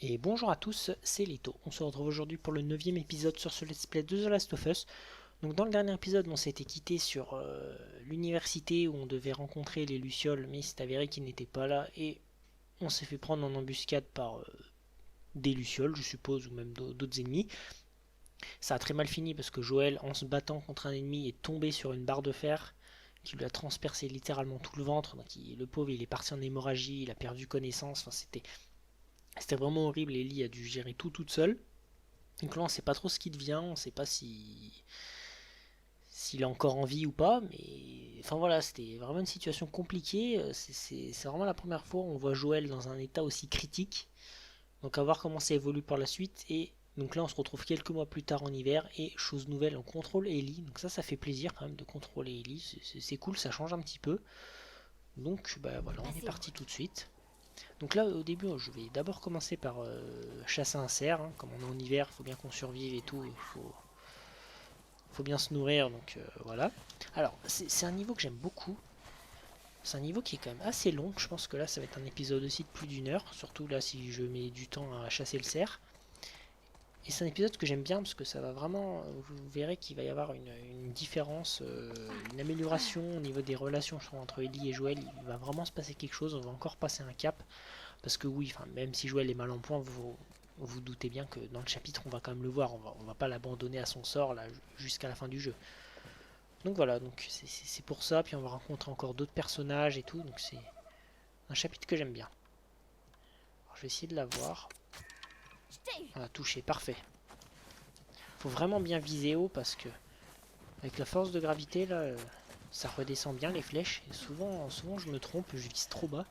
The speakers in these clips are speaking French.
Et bonjour à tous, c'est Lito. On se retrouve aujourd'hui pour le 9e épisode sur ce let's play de The Last of Us. Donc dans le dernier épisode, on s'était quitté sur l'université où on devait rencontrer les Lucioles, mais il s'est avéré qu'ils n'étaient pas là et on s'est fait prendre en embuscade par des Lucioles, je suppose, ou même d'autres ennemis. Ça a très mal fini parce que Joël, en se battant contre un ennemi, est tombé sur une barre de fer qui lui a transpercé littéralement tout le ventre. Donc le pauvre, il est parti en hémorragie, il a perdu connaissance. Enfin, c'était vraiment horrible. Ellie a dû gérer tout toute seule. Donc là, on sait pas trop ce qui devient, on sait pas si s'il est encore en vie ou pas, mais enfin voilà, c'était vraiment une situation compliquée. C'est vraiment la première fois où on voit Joël dans un état aussi critique. Donc à voir comment ça évolue par la suite. Et donc là, on se retrouve quelques mois plus tard en hiver et chose nouvelle, on contrôle Ellie. Donc ça fait plaisir quand même de contrôler Ellie. C'est cool, ça change un petit peu. Donc bah voilà, on est parti tout de suite. Donc là, au début, je vais d'abord commencer par chasser un cerf. Hein. Comme on est en hiver, il faut bien qu'on survive et tout. Il faut bien se nourrir, donc voilà. Alors, c'est un niveau que j'aime beaucoup. C'est un niveau qui est quand même assez long. Je pense que là, ça va être un épisode aussi de plus d'1 heure. Surtout là, si je mets du temps à chasser le cerf. Et c'est un épisode que j'aime bien parce que ça va vraiment. Vous verrez qu'il va y avoir une différence, une amélioration au niveau des relations entre Ellie et Joël. Il va vraiment se passer quelque chose. On va encore passer un cap. Parce que oui, enfin, même si Joël est mal en point, vous doutez bien que dans le chapitre, on va quand même le voir. On va pas l'abandonner à son sort là jusqu'à la fin du jeu. Donc voilà, donc c'est pour ça. Puis on va rencontrer encore d'autres personnages et tout. Donc c'est un chapitre que j'aime bien. Alors, je vais essayer de la voir. Voilà, touché, parfait. Faut vraiment bien viser haut parce que avec la force de gravité là, ça redescend bien les flèches. Et souvent je me trompe, je vise trop bas.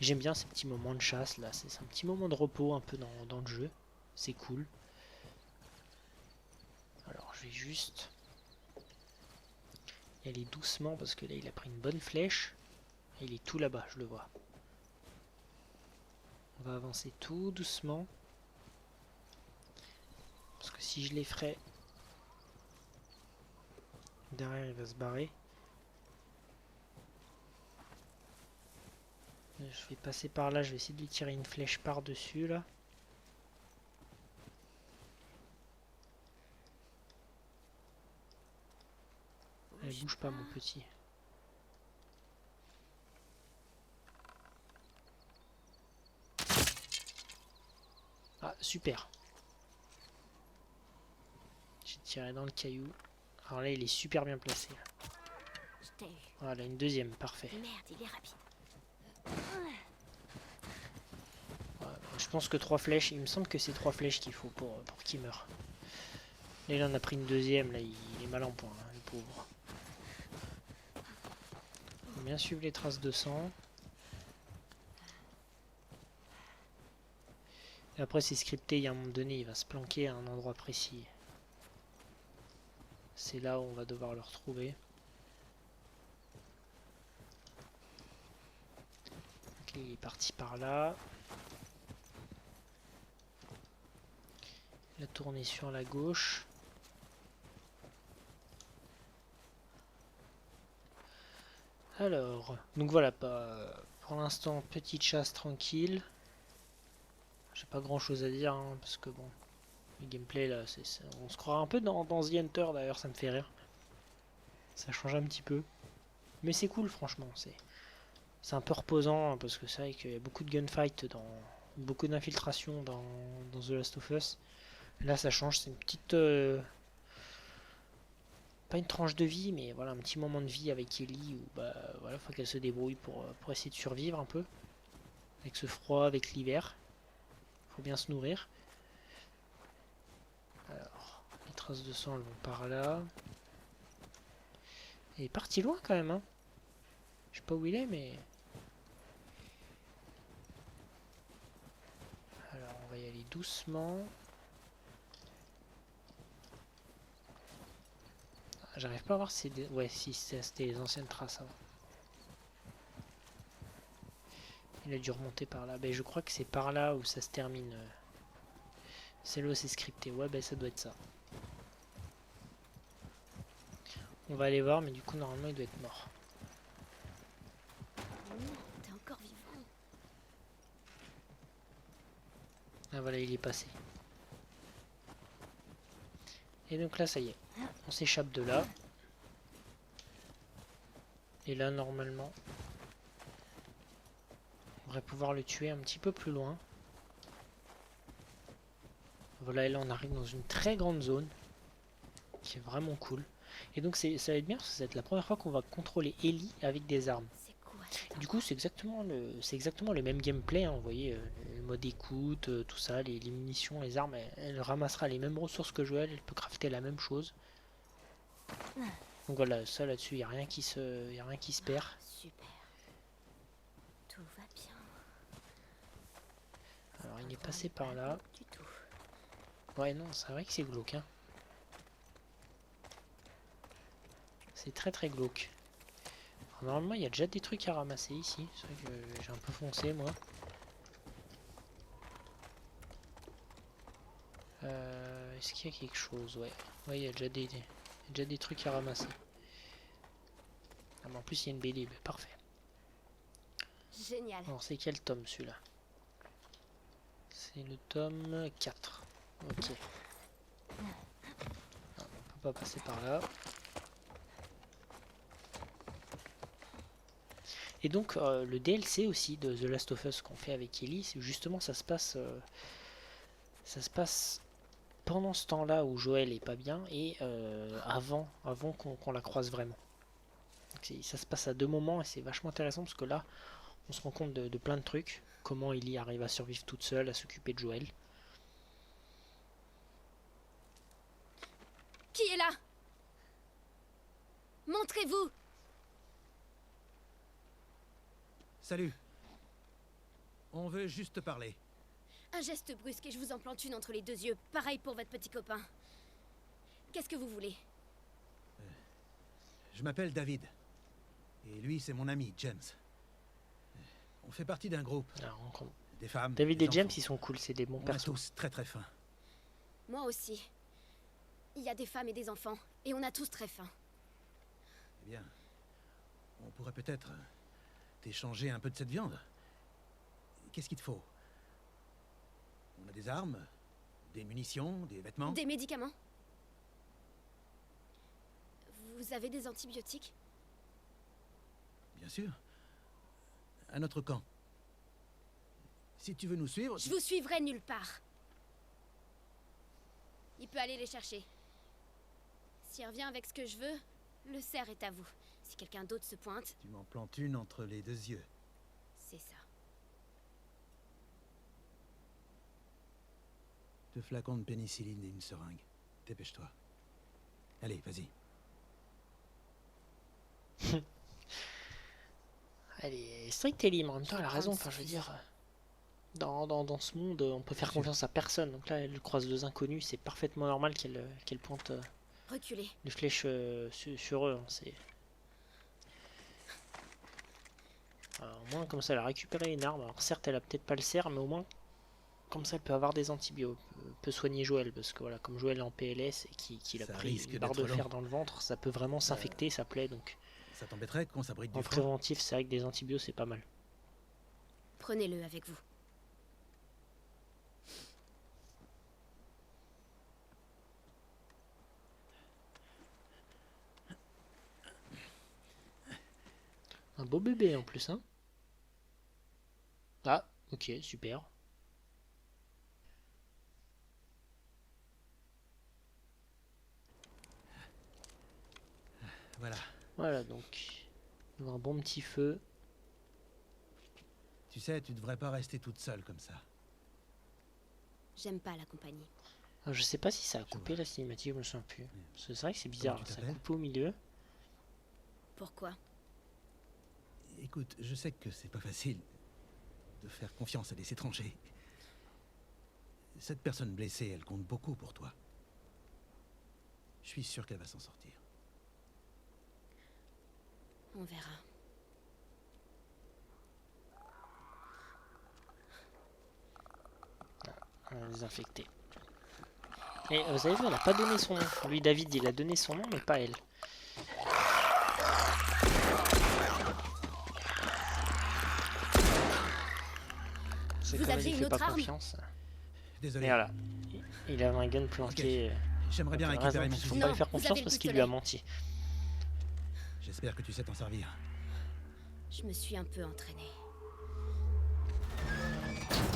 J'aime bien ces petits moments de chasse là. C'est un petit moment de repos un peu dans le jeu. C'est cool. Alors je vais juste y aller doucement parce que là il a pris une bonne flèche. Et il est tout là-bas, je le vois. On va avancer tout doucement. Parce que si je l'effraie, derrière il va se barrer. Je vais passer par là, je vais essayer de lui tirer une flèche par-dessus là. Allez, bouge pas mon petit. Ah, super. J'ai tiré dans le caillou. Alors là, il est super bien placé. Là. Voilà, une deuxième, parfait. Merde, il est rapide. Voilà, je pense que 3 flèches, il me semble que c'est 3 flèches qu'il faut pour qu'il meure. Là, il en a pris une deuxième, là, il est mal en point, hein, le pauvre. Faut bien suivre les traces de sang. Et après, c'est scripté, il y a un moment donné, il va se planquer à un endroit précis. C'est là où on va devoir le retrouver. Ok, il est parti par là. Il a tourné sur la gauche. Alors, donc voilà, pour l'instant, petite chasse tranquille. J'ai pas grand chose à dire, hein, parce que bon, le gameplay là, on se croirait un peu dans The Hunter d'ailleurs, ça me fait rire. Ça change un petit peu. Mais c'est cool, franchement, c'est un peu reposant, hein, parce que c'est vrai qu'il y a beaucoup de gunfight, beaucoup d'infiltration dans The Last of Us. Là, ça change, c'est une petite. Pas une tranche de vie, mais voilà, un petit moment de vie avec Ellie où bah voilà, faut qu'elle se débrouille pour essayer de survivre un peu. Avec ce froid, avec l'hiver. Faut bien se nourrir. Alors, les traces de sang elles vont par là. Il est parti loin quand même, hein. Je sais pas où il est, mais. Alors, on va y aller doucement. Ah, j'arrive pas à voir si c'est. Ouais, si c'était les anciennes traces avant. Il a dû remonter par là. Ben, je crois que c'est par là où ça se termine. C'est là où c'est scripté. Ouais, ben ça doit être ça. On va aller voir, mais du coup, normalement, il doit être mort. T'es encore vivant. Ah voilà, il est passé. Et donc là, ça y est. On s'échappe de là. Et là, normalement, on devrait pouvoir le tuer un petit peu plus loin. Voilà, et là, on arrive dans une très grande zone. Qui est vraiment cool. Et donc, ça va être bien, parce que ça va être la première fois qu'on va contrôler Ellie avec des armes. Et du coup, c'est exactement le même gameplay, hein, vous voyez, le mode écoute, tout ça, les munitions, les armes, elle ramassera les mêmes ressources que Joël, elle peut crafter la même chose. Donc voilà, ça là-dessus, il n'y a rien qui se perd. Super. Tout va bien. Alors il est passé par là. Ouais non, c'est vrai que c'est glauque, hein. C'est très très glauque. Alors, normalement, il y a déjà des trucs à ramasser ici. C'est vrai que j'ai un peu foncé moi. Est-ce qu'il y a quelque chose? Ouais. Ouais, il y a déjà des trucs à ramasser. Ah, mais en plus, il y a une BD. Parfait. Génial. Alors, c'est quel tome celui-là? C'est le tome 4. Ok. Ah, on peut pas passer par là. Et donc, le DLC aussi de The Last of Us qu'on fait avec Ellie, c'est justement ça se passe pendant ce temps-là où Joël est pas bien et avant qu'on la croise vraiment. Donc ça se passe à deux moments et c'est vachement intéressant parce que là, on se rend compte de plein de trucs. Comment Ellie arrive à survivre toute seule, à s'occuper de Joël. Qui est là? Montrez-vous! Salut. On veut juste te parler. Un geste brusque et je vous en plante une entre les deux yeux. Pareil pour votre petit copain. Qu'est-ce que vous voulez? Je m'appelle David. Et lui, c'est mon ami, James. On fait partie d'un groupe. Des femmes. David des et James, enfants. ils sont cool, c'est des bons On est persos. tous très très fins. Moi aussi. Il y a des femmes et des enfants. Et on a tous très faim. Eh bien, on pourrait peut-être t'échanger un peu de cette viande. Qu'est-ce qu'il te faut? On a des armes, des munitions, des vêtements. Des médicaments? Vous avez des antibiotiques? Bien sûr. À notre camp. Si tu veux nous suivre... Je vous suivrai nulle part. Il peut aller les chercher. S'il revient avec ce que je veux, le cerf est à vous. Si quelqu'un d'autre se pointe... Tu m'en plantes une entre les deux yeux. C'est ça. 2 flacons de pénicilline et une seringue. Dépêche-toi. Allez, vas-y. Elle est stricte Ellie, mais en même temps elle a raison, enfin je veux dire, dans ce monde on peut faire confiance à personne, donc là elle croise deux inconnus, c'est parfaitement normal qu'elle pointe Reculez. les flèches sur eux, hein, alors, au moins comme ça elle a récupéré une arme, alors certes elle a peut-être pas le cerf, mais au moins comme ça elle peut avoir des antibiotiques, peut soigner Joël, parce que voilà, comme Joël est en PLS et qu'il a Ça pris risque une barre de d'être fer long. dans le ventre, ça peut vraiment s'infecter, ça plaît, donc Ça t'embêterait qu'on s'abrite en du froid? préventif c'est vrai que des antibiotiques c'est pas mal. Prenez-le avec vous. Un beau bébé en plus, hein. Ah, ok, super. Voilà. Voilà, donc un bon petit feu. Tu sais, tu devrais pas rester toute seule comme ça. J'aime pas la compagnie. Alors, je sais pas si ça a coupé vois. la cinématique, je me souviens plus. Parce que c'est vrai que c'est bizarre, tu ça a t'appelles? coupé au milieu. Pourquoi? Écoute, je sais que c'est pas facile de faire confiance à des étrangers. Cette personne blessée, elle compte beaucoup pour toi. Je suis sûr qu'elle va s'en sortir. On verra. On va les infecter. Et vous avez vu, elle a pas donné son nom. Lui, David, il a donné son nom, mais pas elle. C'est Vous comme elle aviez lui une fait autre pas arme? confiance. Désolé. Et voilà. Il avait un gun planqué. J'aimerais bien Raison, récupérer mon faut fusil. pas Non, lui faire vous confiance avez le parce qu'il lui pistolet. a menti. J'espère que tu sais t'en servir. Je me suis un peu entraînée.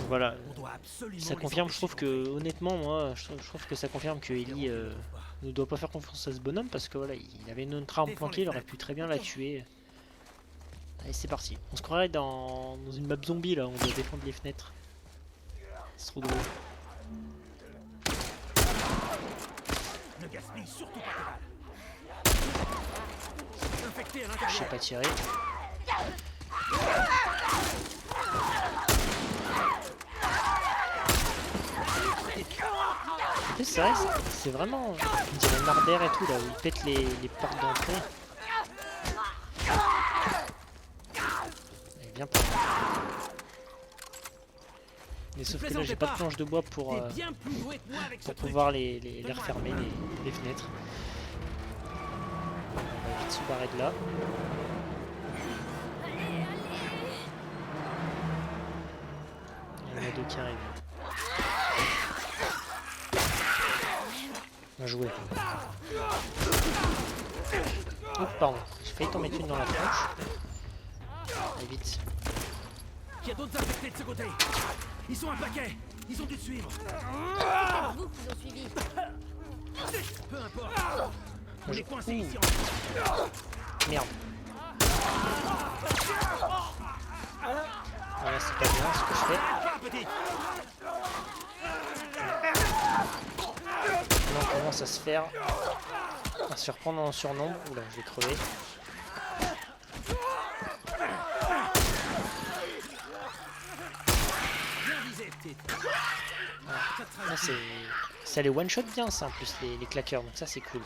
Voilà. On doit absolument Ça les confirme, je trouve empêcher que honnêtement, moi, je trouve que ça confirme que Ellie d'entrer. ne doit pas faire confiance à ce bonhomme parce que voilà, il avait une autre arme planquée, il aurait pu très bien la tuer. Allez, c'est parti. On se croirait dans une map zombie là, on doit défendre les fenêtres. C'est trop drôle. Ne gaspille surtout pas tes balles. Infecté à Je sais l'intérieur. pas tirer. C'est vrai, c'est vraiment, on dirait Marder et tout là, où il pète les portes d'entrée. Il est bien pas. Mais sauf que là j'ai pas de planche de bois pour pouvoir les refermer, les fenêtres. On va vite se barrer de là. Il y en a deux qui arrivent. Bien joué. Oh pardon, j'ai failli t'en mettre une dans la tronche. Allez vite. Il y a d'autres infectés de ce côté. Ils sont un paquet. Ils ont dû te suivre. C'est vous qui ont suivi. Peu importe. On est coincés ici. Merde. Voilà, c'est pas bien ce que je fais. Là, on commence à se faire. À se reprendre en surnombre. Oula, je vais crever. Là, ça les one shot bien ça en plus les claqueurs, donc ça c'est cool.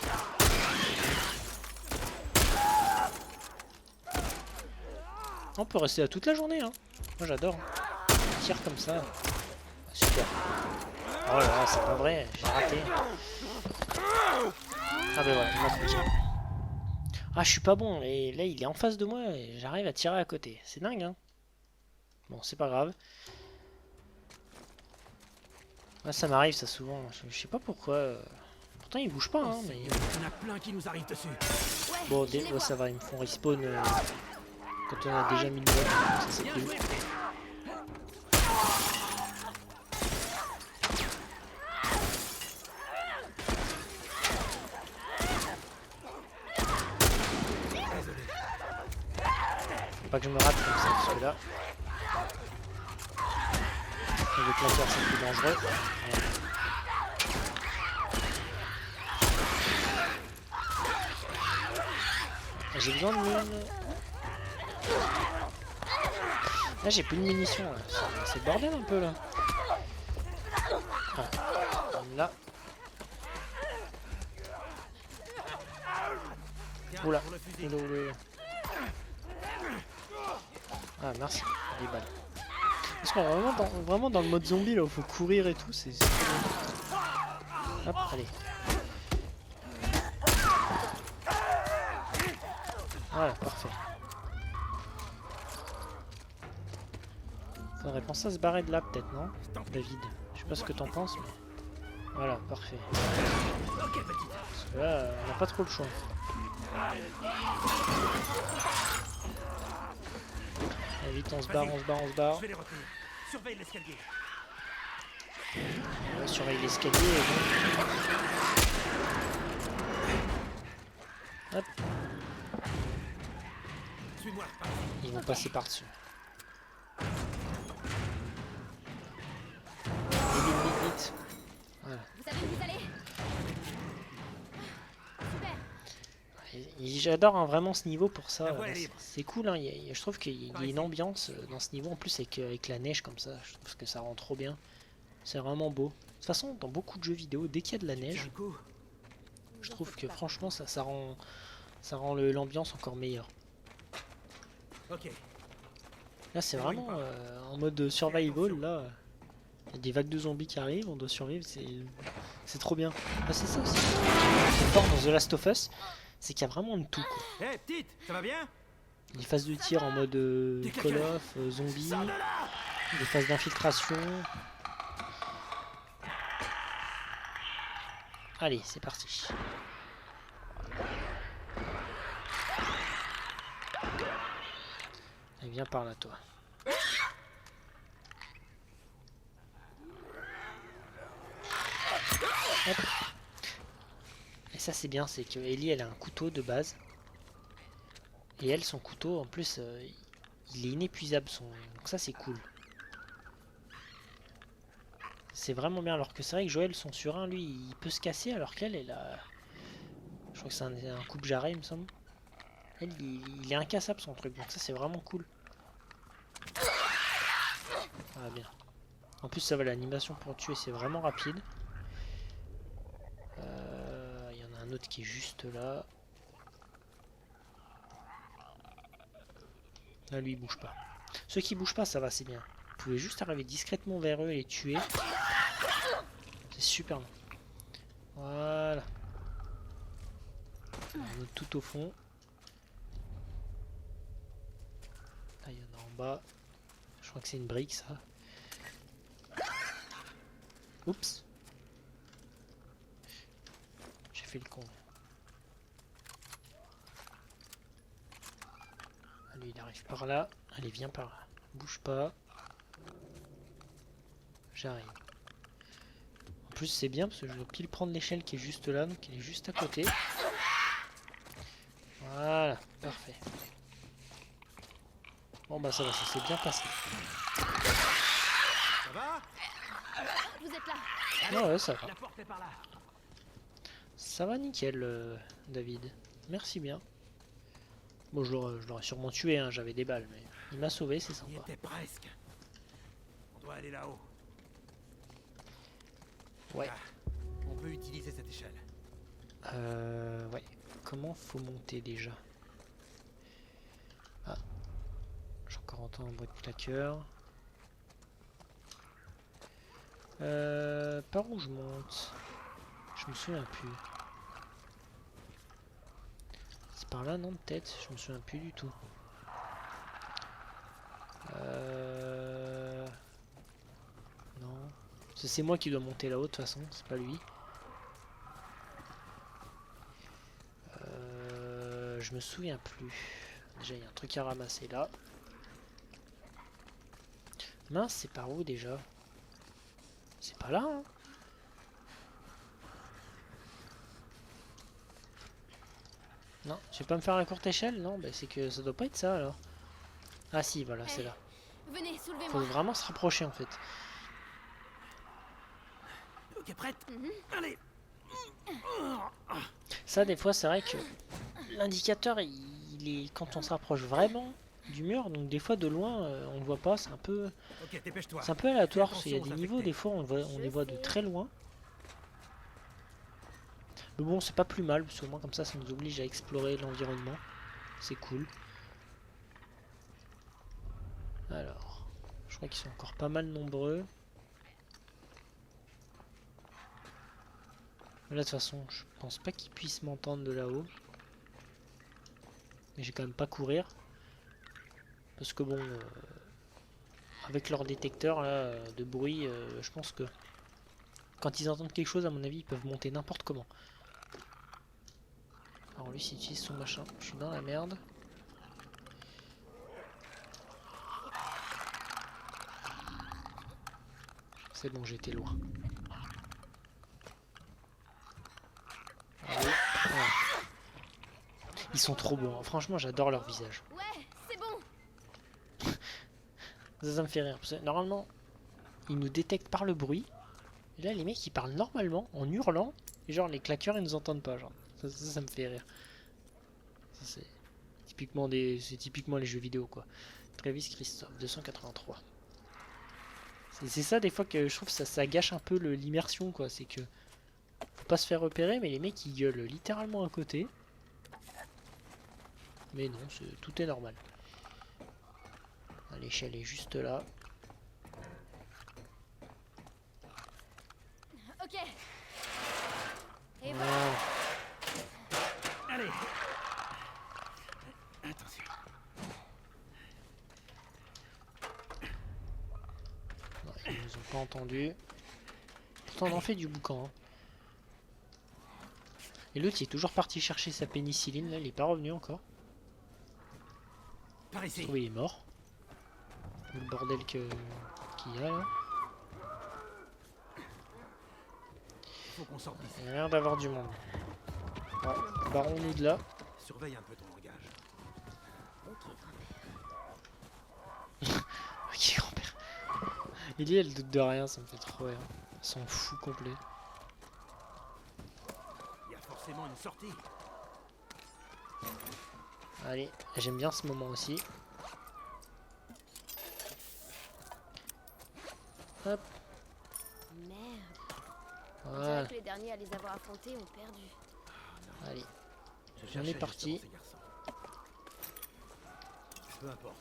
On peut rester là toute la journée hein. Moi j'adore. Tire comme ça. Super. Oh là là, c'est pas vrai, j'ai raté. Ah ben voilà, il m'a pris. Ah je suis pas bon, et là il est en face de moi et j'arrive à tirer à côté. C'est dingue hein. Bon c'est pas grave. Ah, ça m'arrive ça souvent, je sais pas pourquoi. Pourtant il bouge pas hein, mais... Il y en a plein qui nous arrivent dessus. Bon ça va, ils me font respawn quand on a déjà mis le bloc, ça c'est cool. Faut pas que je me rate comme ça parce que là... Le claqueur c'est plus dangereux. Merde. J'ai besoin de mine. Là j'ai plus de munitions là. C'est le bordel un peu là. Ah. Là. Oula. Oula, oula, oula. Ah merci, des balles. Parce qu'on est vraiment dans le mode zombie là où il faut courir et tout, c'est... Hop, allez. Voilà, parfait. Faudrait penser à se barrer de là peut-être, non David? Je sais pas ce que t'en penses, mais... Voilà, parfait. Parce que là, on n'a pas trop le choix. Allez, vite, on se barre, on se barre, on se barre. Je vais les retenir. Surveille l'escalier. On va surveiller l'escalier et bon. Hop, Suis-moi. ils vont passer par-dessus. Vite, vite, vite. Voilà. Vous savez où vous allez? Super. J'adore hein, vraiment ce niveau pour ça. La voie est libre. C'est cool, hein, je trouve qu'il y a une ambiance dans ce niveau en plus avec la neige comme ça. Je trouve que ça rend trop bien. C'est vraiment beau. De toute façon, dans beaucoup de jeux vidéo, dès qu'il y a de la neige, je trouve que franchement ça rend l'ambiance encore meilleure. Ok. Là c'est vraiment en mode survival là. Il y a des vagues de zombies qui arrivent, on doit survivre, c'est trop bien. Ah, c'est ça aussi. C'est fort dans The Last of Us, c'est qu'il y a vraiment de tout quoi. Hé, petite, ça va bien? Des phases de tir en mode Call of, zombie, des phases d'infiltration. Allez, c'est parti. Allez, viens par là, toi. Hop. Et ça, c'est bien, c'est que Ellie, elle a un couteau de base. Et elle, son couteau, en plus, il est inépuisable. Donc ça, c'est cool. C'est vraiment bien. Alors que c'est vrai que Joël, son surin, lui, il peut se casser, alors qu'elle, elle a... Je crois que c'est un coupe-jarret, il me semble. Elle, il est incassable, son truc. Donc ça, c'est vraiment cool. Ah, bien. En plus, ça va, l'animation pour tuer, c'est vraiment rapide. Il y en a un autre qui est juste là. Là, lui, il bouge pas. Ceux qui bougent pas, ça va, c'est bien. Vous pouvez juste arriver discrètement vers eux et les tuer. C'est super bon. Voilà. On est tout au fond. Là, il y en a en bas. Je crois que c'est une brique, ça. Oups. J'ai fait le con. Lui, il arrive par là. Allez, viens par là. Bouge pas. J'arrive. En plus, c'est bien parce que je dois pile prendre l'échelle qui est juste là. Donc, elle est juste à côté. Voilà, parfait. Bon, bah ça va, ça s'est bien passé. Ça va? Vous êtes là. Ah ouais, ça va. La porte est par là. Ça va nickel, David. Merci bien. Bon, je l'aurais sûrement tué, hein, j'avais des balles, mais il m'a sauvé, c'est Il sympa. était presque. On doit aller là-haut. Ouais. Ah, on peut utiliser cette échelle. Ouais. Comment faut monter déjà? Ah. J'ai encore entendu un bruit de claqueur. Par où je monte? Je me souviens plus. C'est par là, non, peut-être? Je me souviens plus du tout. Non. C'est moi qui dois monter là-haut de toute façon, c'est pas lui. Je me souviens plus. Déjà, il y a un truc à ramasser là. Mince, c'est par où déjà? C'est pas là, hein? Non, je vais pas me faire la courte échelle? Non, bah c'est que ça doit pas être ça alors. Ah si, voilà, c'est là. Venez, Faut soulevez-moi. vraiment se rapprocher en fait. Ok, prête? Allez. Ça, des fois, c'est vrai que l'indicateur, il est quand on se rapproche vraiment du mur, donc des fois de loin, on le voit pas, c'est un peu Ok, dépêche-toi. aléatoire, Fais parce qu'il y a des attention aux niveaux, infectés. des fois on les voit de très loin. Mais bon, c'est pas plus mal, parce qu'au moins comme ça nous oblige à explorer l'environnement. C'est cool. Alors, je crois qu'ils sont encore pas mal nombreux. Là, de toute façon, je pense pas qu'ils puissent m'entendre de là-haut. Mais j'ai quand même pas courir. Parce que bon, avec leur détecteur là, de bruit, je pense que quand ils entendent quelque chose, à mon avis, ils peuvent monter n'importe comment. Alors lui, s'il utilise son machin, je suis dans la merde. C'est bon, j'étais loin. Allez, voilà. Ils sont trop bons, hein. Franchement, j'adore leur visage. Ouais, c'est bon. Ça me fait rire. Parce que normalement, ils nous détectent par le bruit. Et là, les mecs, ils parlent normalement, en hurlant. Et genre, les claqueurs, ils nous entendent pas. Genre. Ça me fait rire. Ça, c'est typiquement les jeux vidéo, quoi. Travis Christophe, 283. C'est ça, des fois, que je trouve que ça gâche un peu l'immersion, quoi. C'est que faut pas se faire repérer, mais les mecs, ils gueulent littéralement à côté. Mais non, tout est normal. L'échelle est juste là. Ok. Et voilà. Voilà. Allez. Attention. Non, ils nous ont pas entendu. Pourtant, on en fait du boucan. Hein. Et l'autre il est toujours parti chercher sa pénicilline, là il est pas revenu encore. Par ici. Oui, il est mort. Le bordel qu'il y a là. Faut qu'on sorte d'ici. Il y a l'air d'avoir du monde. Ouais, barrons-nous de là. Surveille un peu ton langage. Ok, grand-père. Ok, grand-père. Ellie, elle doute de rien, ça me fait trop rire. Elle s'en fout complet. Il y a forcément une sortie. Allez, j'aime bien ce moment aussi. Hop, Merde. On dirait voilà. que les derniers à les avoir affrontés ont perdu. Allez, Je On est cherchais parti. justement ces garçons. Peu importe.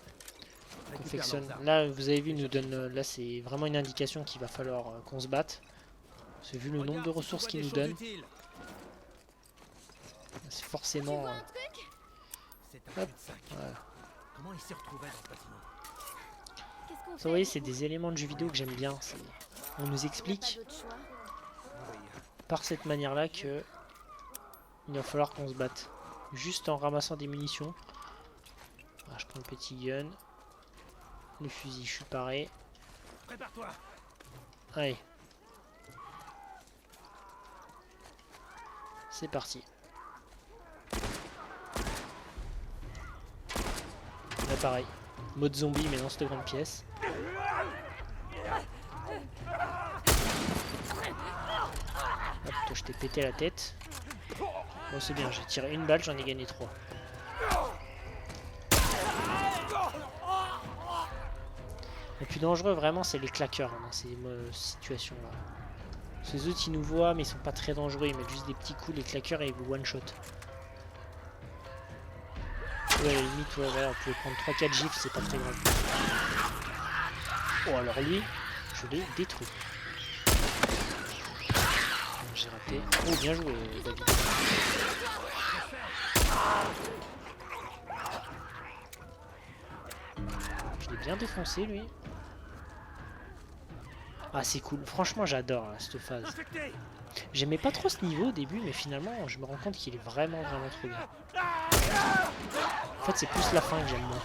Récupère confectionne. leurs armes. Là, vous avez vu, il nous donne. Là, c'est vraiment une indication qu'il va falloir qu'on se batte. Parce que vu le nombre Regarde de si tu ressources vois qu'il des nous choses donne, utiles. c'est Tu forcément. vois un truc? C'est un Hop. cul-de-sac. Voilà. Comment il s'y retrouvait dans ce bâtiment? Qu'est-ce qu'on Ça, fait? vous voyez, du c'est coup? des éléments de jeu vidéo que j'aime bien. On nous On n'a pas explique d'autre choix. Oui. par cette manière-là que il va falloir qu'on se batte. Juste en ramassant des munitions. Ah, je prends le petit gun. Le fusil, je suis paré. Prépare-toi. Allez. C'est parti. Là pareil. Mode zombie mais dans cette grande pièce. Hop, toi je t'ai pété la tête. Bon c'est bien, j'ai tiré une balle, j'en ai gagné 3. Le plus dangereux vraiment c'est les claqueurs dans ces situations là. Ces autres ils nous voient mais ils sont pas très dangereux, ils mettent juste des petits coups, les claqueurs et ils vous one shot. Ouais à la limite ouais, voilà, vous pouvez prendre 3-4 gifs, c'est pas très grave. Oh alors lui, je l'ai détruit. J'ai raté. Oh bien joué David. Je l'ai bien défoncé lui. Ah c'est cool, franchement j'adore là, cette phase. Infecté. J'aimais pas trop ce niveau au début mais finalement je me rends compte qu'il est vraiment trop bien. En fait c'est plus la fin que j'aime moins.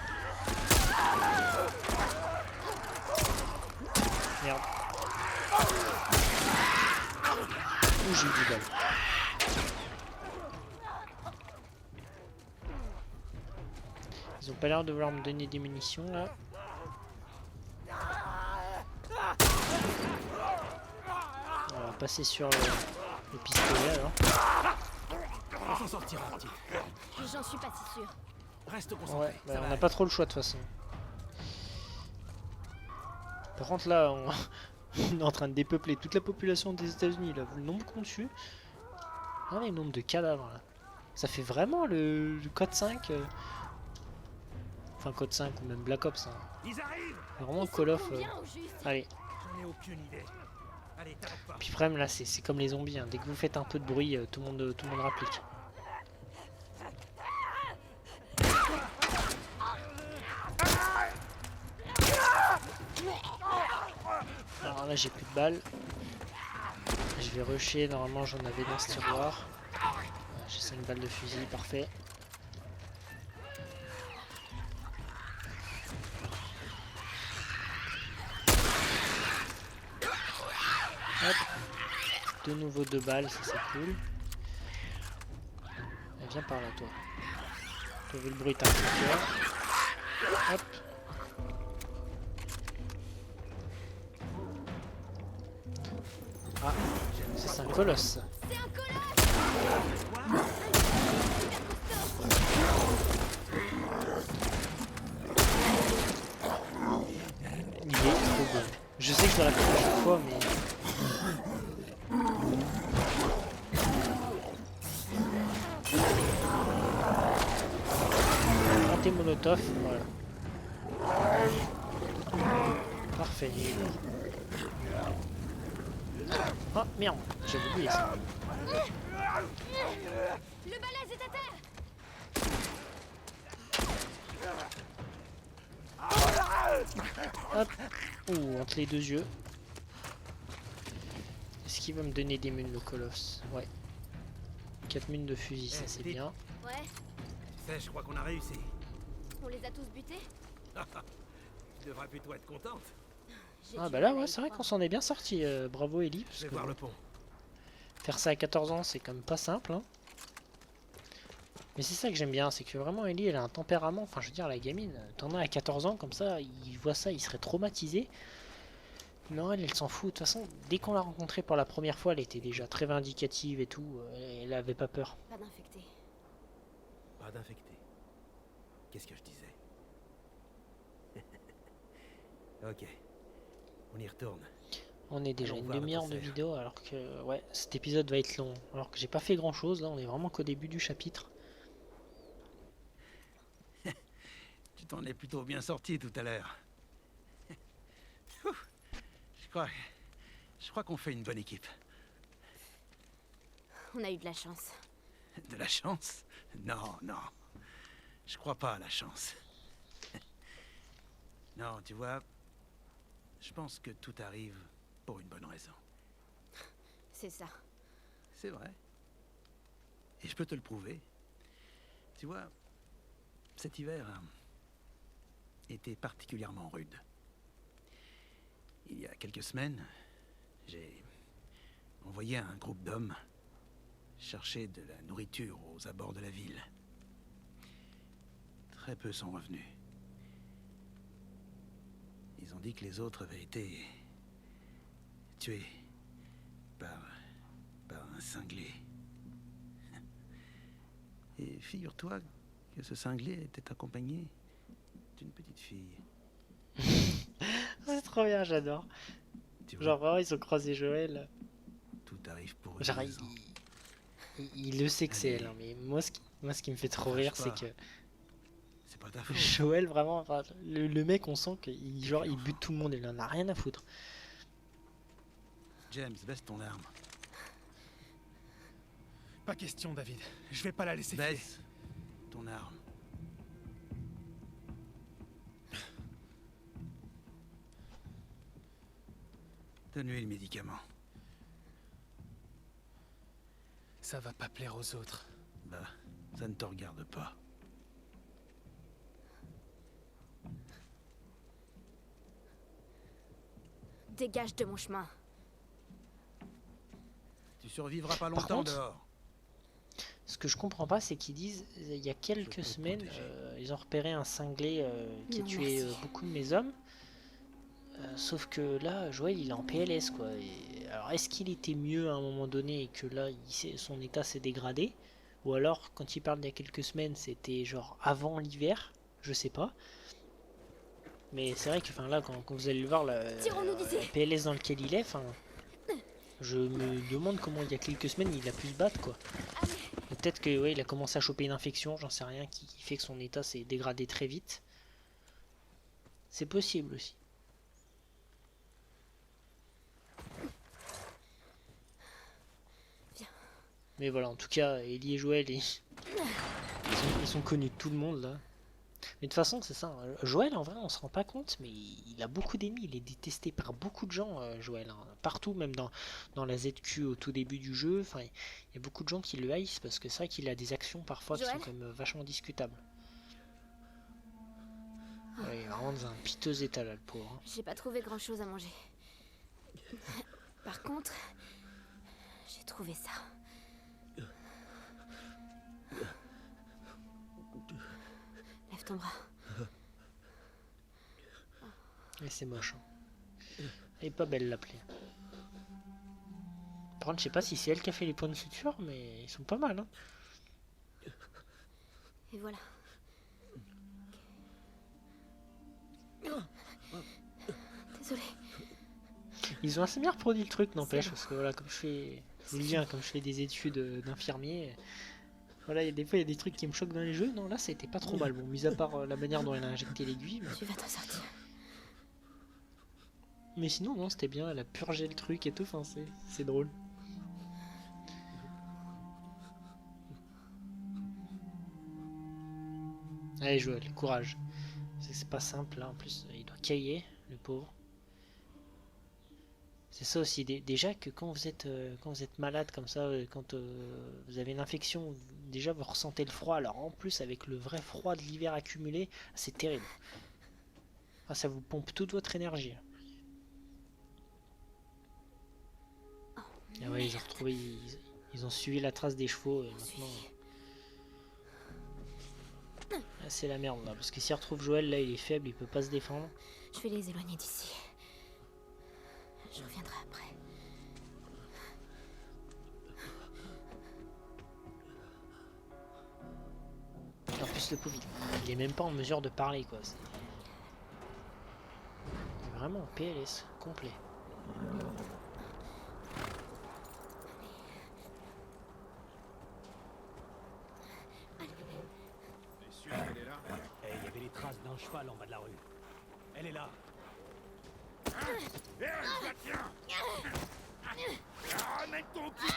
Merde. Ouh j'ai eu du bal. Ils ont pas l'air de vouloir me donner des munitions là. On va passer sur le pistolet alors. On s'en sortira, petit. J'en suis pas si sûre. Reste concentré. Ouais, ça bah, va on n'a aller. pas trop le choix de toute façon. Par contre là, on est en train de dépeupler toute la population des États-Unis. Là, vous le nombre qu'on tue. Ah mais le nombre de cadavres là. Ça fait vraiment le code 5. Enfin code 5 ou même Black Ops. Hein. Ils arrivent. Vraiment Ils sont Call of. combien au juste? Allez. J'en ai aucune idée. Allez, t'arrêtes pas. Puis le problème là, c'est comme les zombies. Hein. Dès que vous faites un peu de bruit, tout le monde rapplique. Alors là j'ai plus de balles. Je vais rusher, normalement j'en avais dans ce tiroir. J'ai 5 balles de fusil, parfait. Hop. De nouveau 2 balles, ça c'est cool. Viens par là toi. T'as vu le bruit, t'as un cœur. Hop. Ah, c'est un colosse. C'est un colosse! Il est trop bon. Je sais que je dois l'appeler à chaque fois, mais... Anti-molotov, voilà. Parfait. Oh merde, j'avais oublié ça. Le balèze est à terre! Hop. Ouh, entre les deux yeux. Est-ce qu'il va me donner des mules, le colosse? Ouais. 4 mines de fusil, ça Eh, c'est vite. bien. Ouais, Tu sais, je crois qu'on a réussi. on les a tous butés. Tu devrais plutôt être contente. J'ai Ah du bah là, mal à ouais, y c'est vrai qu'on croire. s'en est bien sorti. Bravo Ellie, Je parce vais que voir bon, le pont. faire ça à 14 ans, c'est quand même pas simple. Hein. Mais c'est ça que j'aime bien, c'est que vraiment Ellie, elle a un tempérament. Enfin, je veux dire, la gamine, t'en as à 14 ans, comme ça, il voit ça, il serait traumatisé. Non, elle s'en fout. De toute façon, dès qu'on l'a rencontrée pour la première fois, elle était déjà très vindicative et tout. Elle avait pas peur. Pas d'infectés. Pas d'infecté. Qu'est-ce que je disais? Ok. On y retourne. On est déjà Allons une voir notre demi-heure de cerf. vidéo, alors que ouais, cet épisode va être long. Alors que j'ai pas fait grand-chose, là, on est vraiment qu'au début du chapitre. Tu t'en es plutôt bien sorti tout à l'heure. Ouf. Je crois... Je crois qu'on fait une bonne équipe. On a eu de la chance. De la chance? Non, non. Je crois pas à la chance. Non, tu vois... Je pense que tout arrive pour une bonne raison. C'est ça. C'est vrai. Et je peux te le prouver. Tu vois, cet hiver était particulièrement rude. Il y a quelques semaines, j'ai envoyé un groupe d'hommes chercher de la nourriture aux abords de la ville. Très peu sont revenus. Ils ont dit que les autres avaient été tués par un cinglé. Et figure-toi que ce cinglé était accompagné d'une petite fille. C'est trop bien, j'adore. Tu vois, Genre vraiment, ils ont croisé Joël. tout arrive pour une Genre, raison. il le sait que c'est Allez. elle, hein, mais moi, ce qui me fait trop Fâche rire, c'est pas. que C'est pas ta faute. Joël, vraiment, enfin, le mec, on sent qu'il genre, il bute tout le monde, il en a rien à foutre. James, baisse ton arme. Pas question, David. Je vais pas la laisser filer. Baisse ton arme. Donne-lui le médicament. Ça va pas plaire aux autres. Bah, ça ne te regarde pas. Dégage de mon chemin. Tu survivras pas longtemps contre, dehors. Ce que je comprends pas, c'est qu'ils disent, il y a peux quelques te semaines, protéger. ils ont repéré un cinglé qui a Non, tué merci. beaucoup de mes hommes. Sauf que là, Joël, il est en PLS, quoi. Alors, est-ce qu'il était mieux à un moment donné et que là, son état s'est dégradé? Ou alors, quand il parle d'il y a quelques semaines, c'était genre avant l'hiver? Je sais pas. Mais c'est vrai que là, quand vous allez le voir, Tirons-nous d'ici. le PLS dans lequel il est, je me demande comment il y a quelques semaines il a pu se battre, quoi. Allez, Peut-être que ouais, il a commencé à choper une infection, j'en sais rien, qui fait que son état s'est dégradé très vite. C'est possible aussi. Viens. Mais voilà, en tout cas, Ellie et Joël, ils sont connus de tout le monde là. Mais de toute façon, c'est ça. Hein. Joël, en vrai, on se rend pas compte, mais il a beaucoup d'ennemis. Il est détesté par beaucoup de gens, Joël. Hein. Partout, même dans la ZQ au tout début du jeu. Enfin, il y a beaucoup de gens qui le haïssent parce que c'est vrai qu'il a des actions parfois qui sont Joël quand même vachement discutables. Ouais, il est vraiment dans un piteux état là, le pauvre. Hein. j'ai pas trouvé grand-chose à manger. Par contre, j'ai trouvé ça. Lève ton bras. Et c'est moche. Hein. Elle est pas belle la plaie. Par contre, je sais pas si c'est elle qui a fait les points de suture, mais ils sont pas mal. Hein. Et voilà. Désolée. Ils ont assez bien reproduit le truc, n'empêche, bon. parce que voilà, comme je vous le dis, hein, comme je fais des études d'infirmier, voilà, des fois il y a des trucs qui me choquent dans les jeux. Non, là, c'était pas trop mal. Bon, mis à part la manière dont elle a injecté l'aiguille, Tu vas t'en sortir. mais sinon, non, c'était bien. Elle a purgé le truc et tout. Enfin, c'est drôle. Allez, Joël, courage. C'est pas simple là. En plus, il doit cailler, le pauvre. C'est ça aussi, déjà que quand vous êtes malade comme ça, quand vous avez une infection, déjà vous ressentez le froid, alors en plus avec le vrai froid de l'hiver accumulé, c'est terrible. Ah, ça vous pompe toute votre énergie. Ah ouais, ils ont retrouvé, ils ont suivi la trace des chevaux et maintenant... Ah, c'est la merde là, parce que s'il retrouve Joël, là il est faible, il peut pas se défendre. Je vais les éloigner d'ici. Je reviendrai après. En plus le pauvre, il est même pas en mesure de parler quoi. C'est vraiment en PLS, complet. T'es sûr qu'elle est là? Eh, il y avait les traces d'un cheval en bas de la rue. Elle est là. Eh, je la tiens! Ramène ton cul!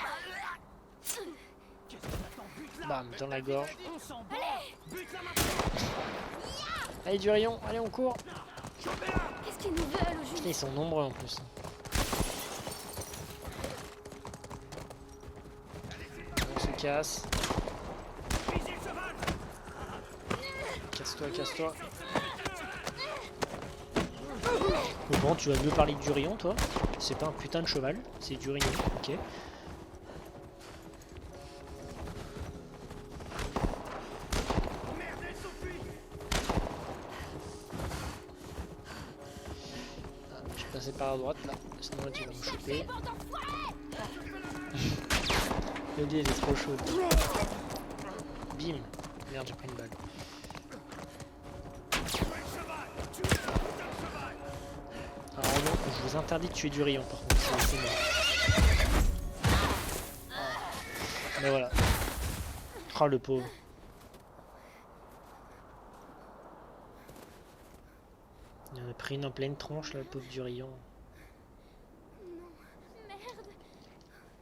Qu'est-ce que t'attends? Bute-la! Bam, dans la gorge. On s'en bat! Bute-la maintenant! Allez du rayon, allez on court. Qu'est-ce qu'ils nous veulent au Putain, juste? ils sont nombreux en plus. On se casse. Visez le cheval! Casse-toi, casse-toi. Bon, tu vas mieux parler de Durion, toi. C'est pas un putain de cheval, c'est Durion, ok. Merde, elle s'enfuit! Ah, je vais passer par la droite là, sinon là tu vas me choper. Le dé il est trop chaud. Bim. Merde, j'ai pris une balle. Alors non, je vous interdis de tuer Durion par contre, c'est mort. Mais voilà. Oh le pauvre. Il en a pris une en pleine tronche là, le pauvre Durion.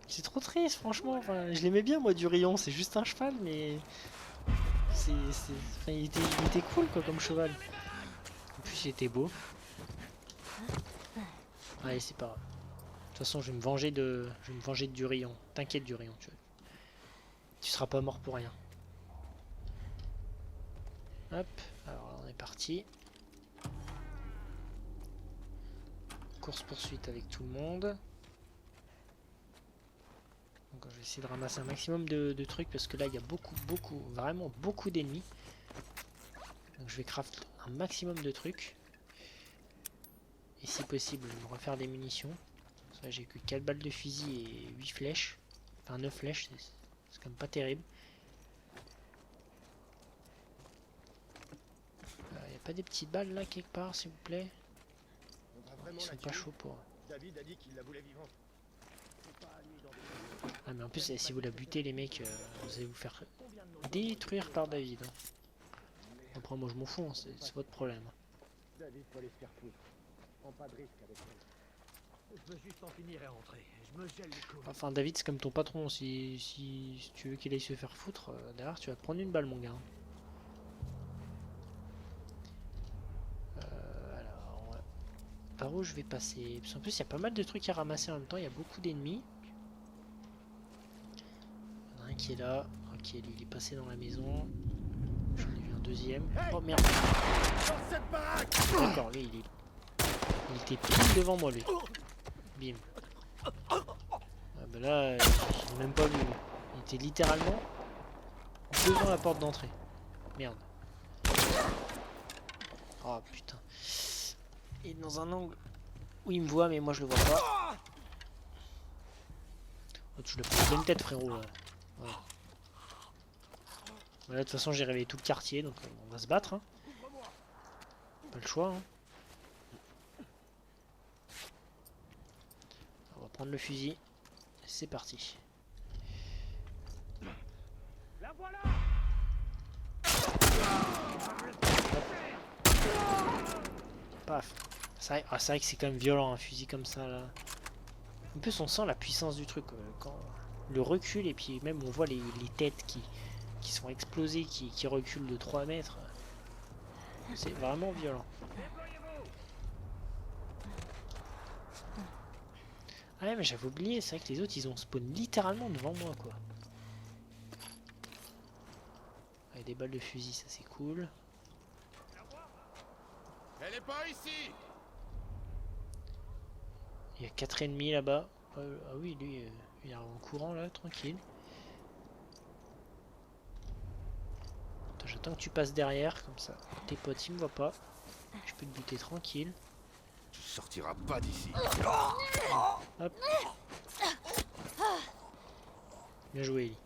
C'est trop triste franchement, enfin, je l'aimais bien moi Durion, c'est juste un cheval mais... Enfin, il était cool quoi comme cheval. En plus il était beau. Allez c'est pas grave. De toute façon je vais me venger de Durion. T'inquiète Durion, tu seras pas mort pour rien. Hop, alors on est parti. Course poursuite avec tout le monde. Donc je vais essayer de ramasser un maximum de trucs parce que là il y a vraiment beaucoup d'ennemis. Donc je vais craft un maximum de trucs. Et si possible me refaire des munitions. Ça j'ai que 4 balles de fusil et 8 flèches. Enfin 9 flèches, c'est quand même pas terrible. Y a pas des petites balles là quelque part s'il vous plaît? Ils sont pas chauds pour... David a dit qu'il la voulait vivante. Ah mais en plus si vous la butez les mecs, vous allez vous faire détruire par David. Après moi je m'en fous, hein, c'est votre problème. David faut aller se faire foutre. Prends pas de risque avec elle. Je veux juste en finir et rentrer. Je me gèle les couilles. Enfin David c'est comme ton patron, si tu veux qu'il aille se faire foutre, derrière tu vas te prendre une balle mon gars. Alors par où je vais passer? Parce qu'en plus il y a pas mal de trucs à ramasser en même temps, il y a beaucoup d'ennemis. Il y en a un qui est là, ok lui il est passé dans la maison. J'en ai vu un deuxième. Oh merde! D'accord, lui il était pile devant moi lui. Bim. Ah bah là, je l'ai même pas vu. Il était littéralement devant la porte d'entrée. Merde. Oh putain. Il est dans un angle où il me voit mais moi je le vois pas. Oh, tu le prends en pleine tête frérot là. Voilà. Voilà, de toute façon j'ai réveillé tout le quartier donc on va se battre hein. Pas le choix hein. On va prendre le fusil. C'est parti. La voilà! Paf. C'est vrai que c'est quand même violent un fusil comme ça là. En plus on sent la puissance du truc quand le recul et puis même on voit les têtes qui sont explosées, qui reculent de 3 mètres. C'est vraiment violent. Ah ouais, mais j'avais oublié, c'est vrai que les autres ils ont spawn littéralement devant moi quoi. Avec des balles de fusil, ça c'est cool. Elle est pas ici. Il y a 4 ennemis là-bas. Ah oui, lui, il est en courant là, tranquille. Attends, j'attends que tu passes derrière, comme ça. Tes potes ils me voient pas. Je peux te buter tranquille. Tu sortiras pas d'ici. Hop. Bien joué, Ellie.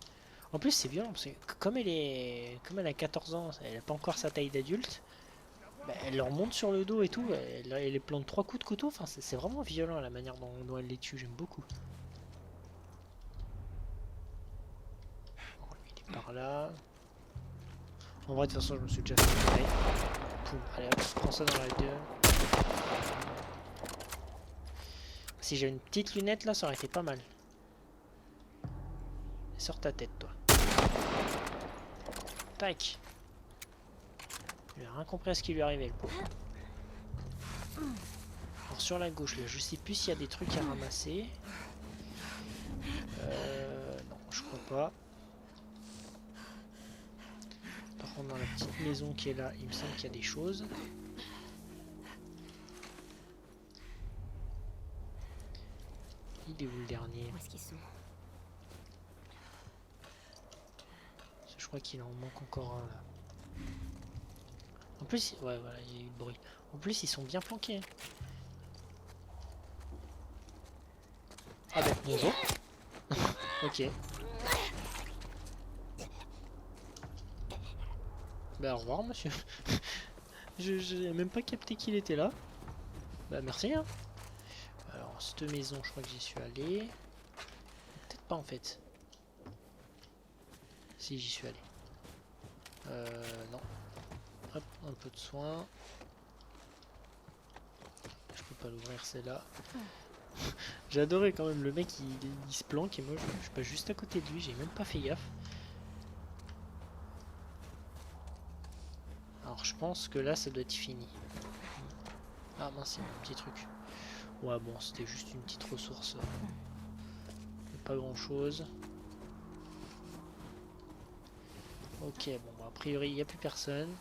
En plus, c'est violent parce que comme elle a 14 ans, elle a pas encore sa taille d'adulte. Bah, elle leur monte sur le dos et tout. Elle les plante 3 coups de couteau. Enfin, c'est vraiment violent la manière dont elle les tue. J'aime beaucoup. Bon, lui, il est par là. En vrai, de toute façon, je me suis déjà fait tirer. Poum. Allez, hop, prends ça dans la gueule. Si j'avais une petite lunette là, ça aurait été pas mal. Sors ta tête, toi. Tac. Il a rien compris à ce qui lui arrivait, le pauvre. Alors, sur la gauche, là, je sais plus s'il y a des trucs à ramasser. Non, je crois pas. Par contre, dans la petite maison qui est là, il me semble qu'il y a des choses. Il est où le dernier? Où est-ce qu'ils sont? Je crois qu'il en manque encore un là. En plus, ouais, voilà, il y a eu le bruit. En plus, ils sont bien flanqués. Ah ben, bonjour. Ok. Bah, au revoir, monsieur. J'ai même pas capté qu'il était là. Bah, merci, hein. Alors, cette maison, je crois que j'y suis allé. Peut-être pas, en fait. Si, j'y suis allé. Non. Hop, un peu de soin. Je peux pas l'ouvrir celle-là. J'ai adoré quand même, le mec il se planque et moi je passe juste à côté de lui, j'ai même pas fait gaffe. Alors je pense que là ça doit être fini. Ah mince, il y a un petit truc. Ouais bon, c'était juste une petite ressource. Pas grand chose. Ok, bon bah, a priori il n'y a plus personne.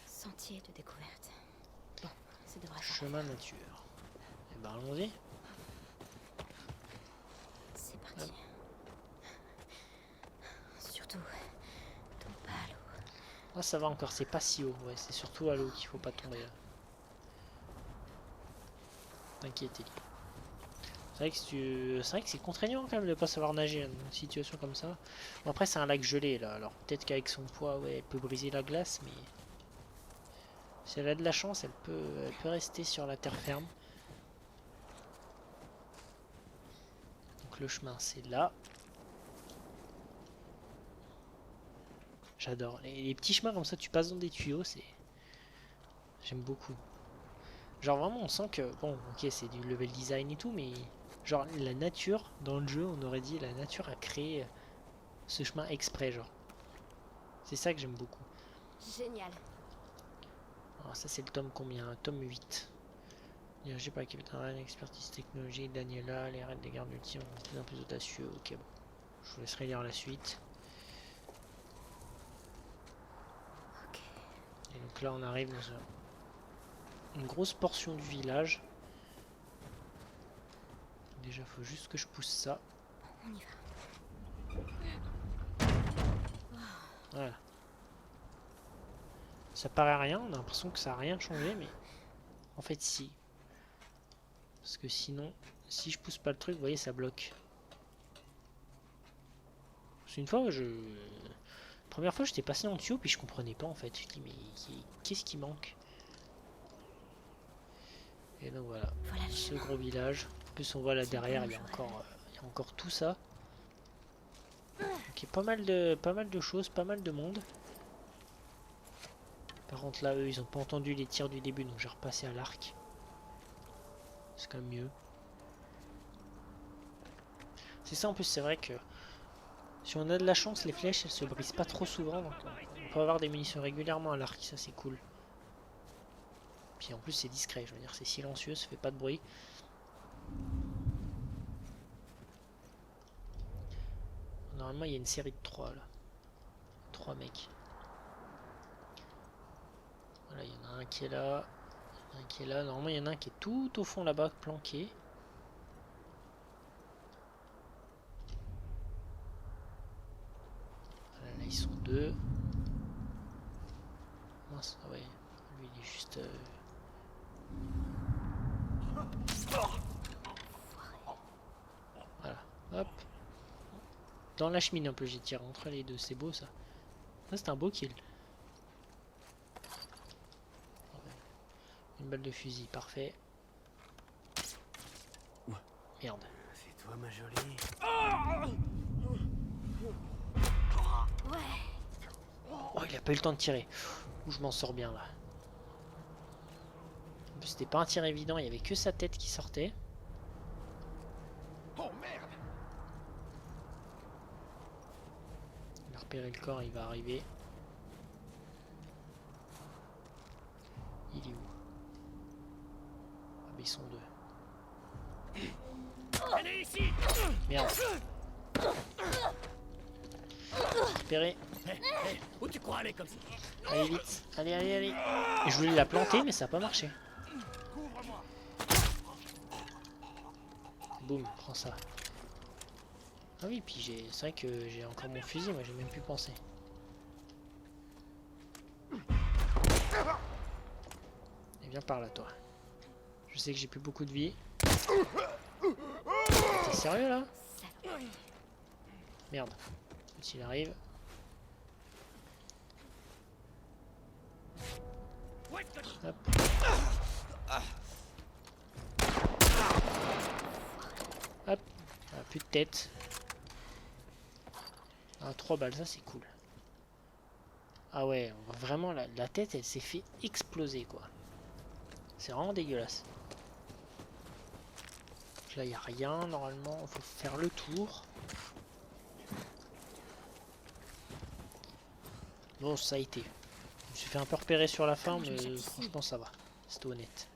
Sentier de découverte. Bon, ça devrait faire. Chemin nature. Et bah allons-y. C'est parti. Surtout, tombe pas à l'eau. Ah ça va encore, c'est pas si haut, ouais, c'est surtout à l'eau qu'il faut pas tomber là. T'inquiète Ellie. C'est vrai que c'est contraignant quand même de pas savoir nager dans une situation comme ça. Bon, après c'est un lac gelé là, alors peut-être qu'avec son poids, ouais, elle peut briser la glace, mais si elle a de la chance, elle peut rester sur la terre ferme. Donc le chemin c'est là. J'adore. Les petits chemins comme ça, tu passes dans des tuyaux, c'est... J'aime beaucoup. Genre vraiment on sent que, bon ok c'est du level design et tout, mais genre la nature, dans le jeu on aurait dit la nature a créé ce chemin exprès genre. C'est ça que j'aime beaucoup. Génial. Alors ça c'est le tome combien? Tome 8. Dirigé par le capitaine Ryan, expertise technologique, Daniela, les raids des gardes ultimes, de plus en plus audacieux, ok bon. Je vous laisserai lire la suite. Ok. Et donc là on arrive dans une grosse portion du village. Déjà faut juste que je pousse ça. On y va. Voilà. Ça paraît rien, on a l'impression que ça a rien changé, mais en fait si. Parce que sinon, si je pousse pas le truc, vous voyez, ça bloque. Parce qu'une fois, première fois j'étais passé en tuyau, puis je comprenais pas en fait. Je dis mais qu'est-ce qui manque? Et donc voilà, Voilà le ce chemin. gros village. En plus on voit là derrière, il y a encore tout ça. Donc il y a pas mal de choses, pas mal de monde. Par contre là eux ils ont pas entendu les tirs du début, donc j'ai repassé à l'arc. C'est quand même mieux. C'est ça en plus, c'est vrai que si on a de la chance, les flèches elles se brisent pas trop souvent, donc on peut avoir des munitions régulièrement à l'arc, ça c'est cool. Puis en plus c'est discret, je veux dire c'est silencieux, ça fait pas de bruit. Normalement il y a une série de 3 là. 3 mecs. Voilà, il y en a un qui est là. Un qui est là. Normalement il y en a un qui est tout au fond là-bas, planqué. Voilà, là ils sont 2. Mince, ah ouais. Lui il est juste... Voilà, hop. Dans la cheminée un peu, j'ai tiré entre les deux, c'est beau ça. Ça c'est un beau kill. Une balle de fusil, parfait. Merde. C'est toi, ma jolie. Oh, il a pas eu le temps de tirer. Ouh, je m'en sors bien là. En plus, c'était pas un tir évident, il y avait que sa tête qui sortait. Oh merde! Il a repéré le corps, il va arriver. Il est où? Ah, mais ils sont 2. Elle est ici. Merde. Repéré. Où tu crois aller comme ça? Allez vite. Allez, allez, allez. Et je voulais la planter, mais ça n'a pas marché. Boum, prends ça. Ah oui, puis c'est vrai que j'ai encore mon fusil, moi j'ai même plus pensé. Et viens par là, toi. Je sais que j'ai plus beaucoup de vie. T'es sérieux là? Merde. S'il arrive. Hop. Hop. Ah, plus de tête. Ah, 3 balles, ça c'est cool. Ah ouais, vraiment la tête elle s'est fait exploser quoi. C'est vraiment dégueulasse. Donc là il n'y a rien, normalement il faut faire le tour. Bon ça a été. Je me suis fait un peu repérer sur la fin mais franchement ça va. C'est honnête.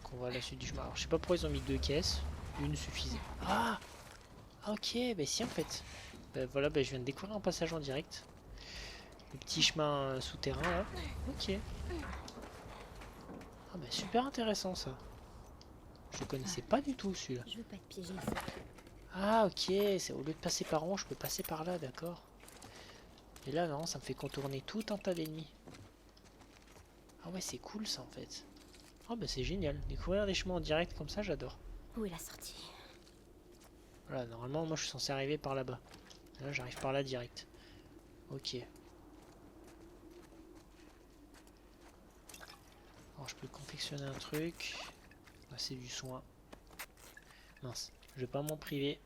Donc on va à la suite du chemin. Alors je sais pas pourquoi ils ont mis 2 caisses. Une suffisait. Ah, ok, bah si en fait. Bah voilà, bah je viens de découvrir un passage en direct. Le petit chemin souterrain là. Ok. Ah bah super intéressant ça. Je connaissais pas du tout celui-là. Je veux pas te piéger ici. Ah ok, c'est au lieu de passer par rond, je peux passer par là, d'accord. Et là non, ça me fait contourner tout un tas d'ennemis. Ah ouais, c'est cool ça en fait. Ah bah c'est génial, découvrir des chemins en direct comme ça, j'adore. Où est la sortie? Voilà, normalement moi je suis censé arriver par là-bas. Là j'arrive par là direct. Ok. Alors je peux confectionner un truc. Là c'est du soin. Mince, je vais pas m'en priver.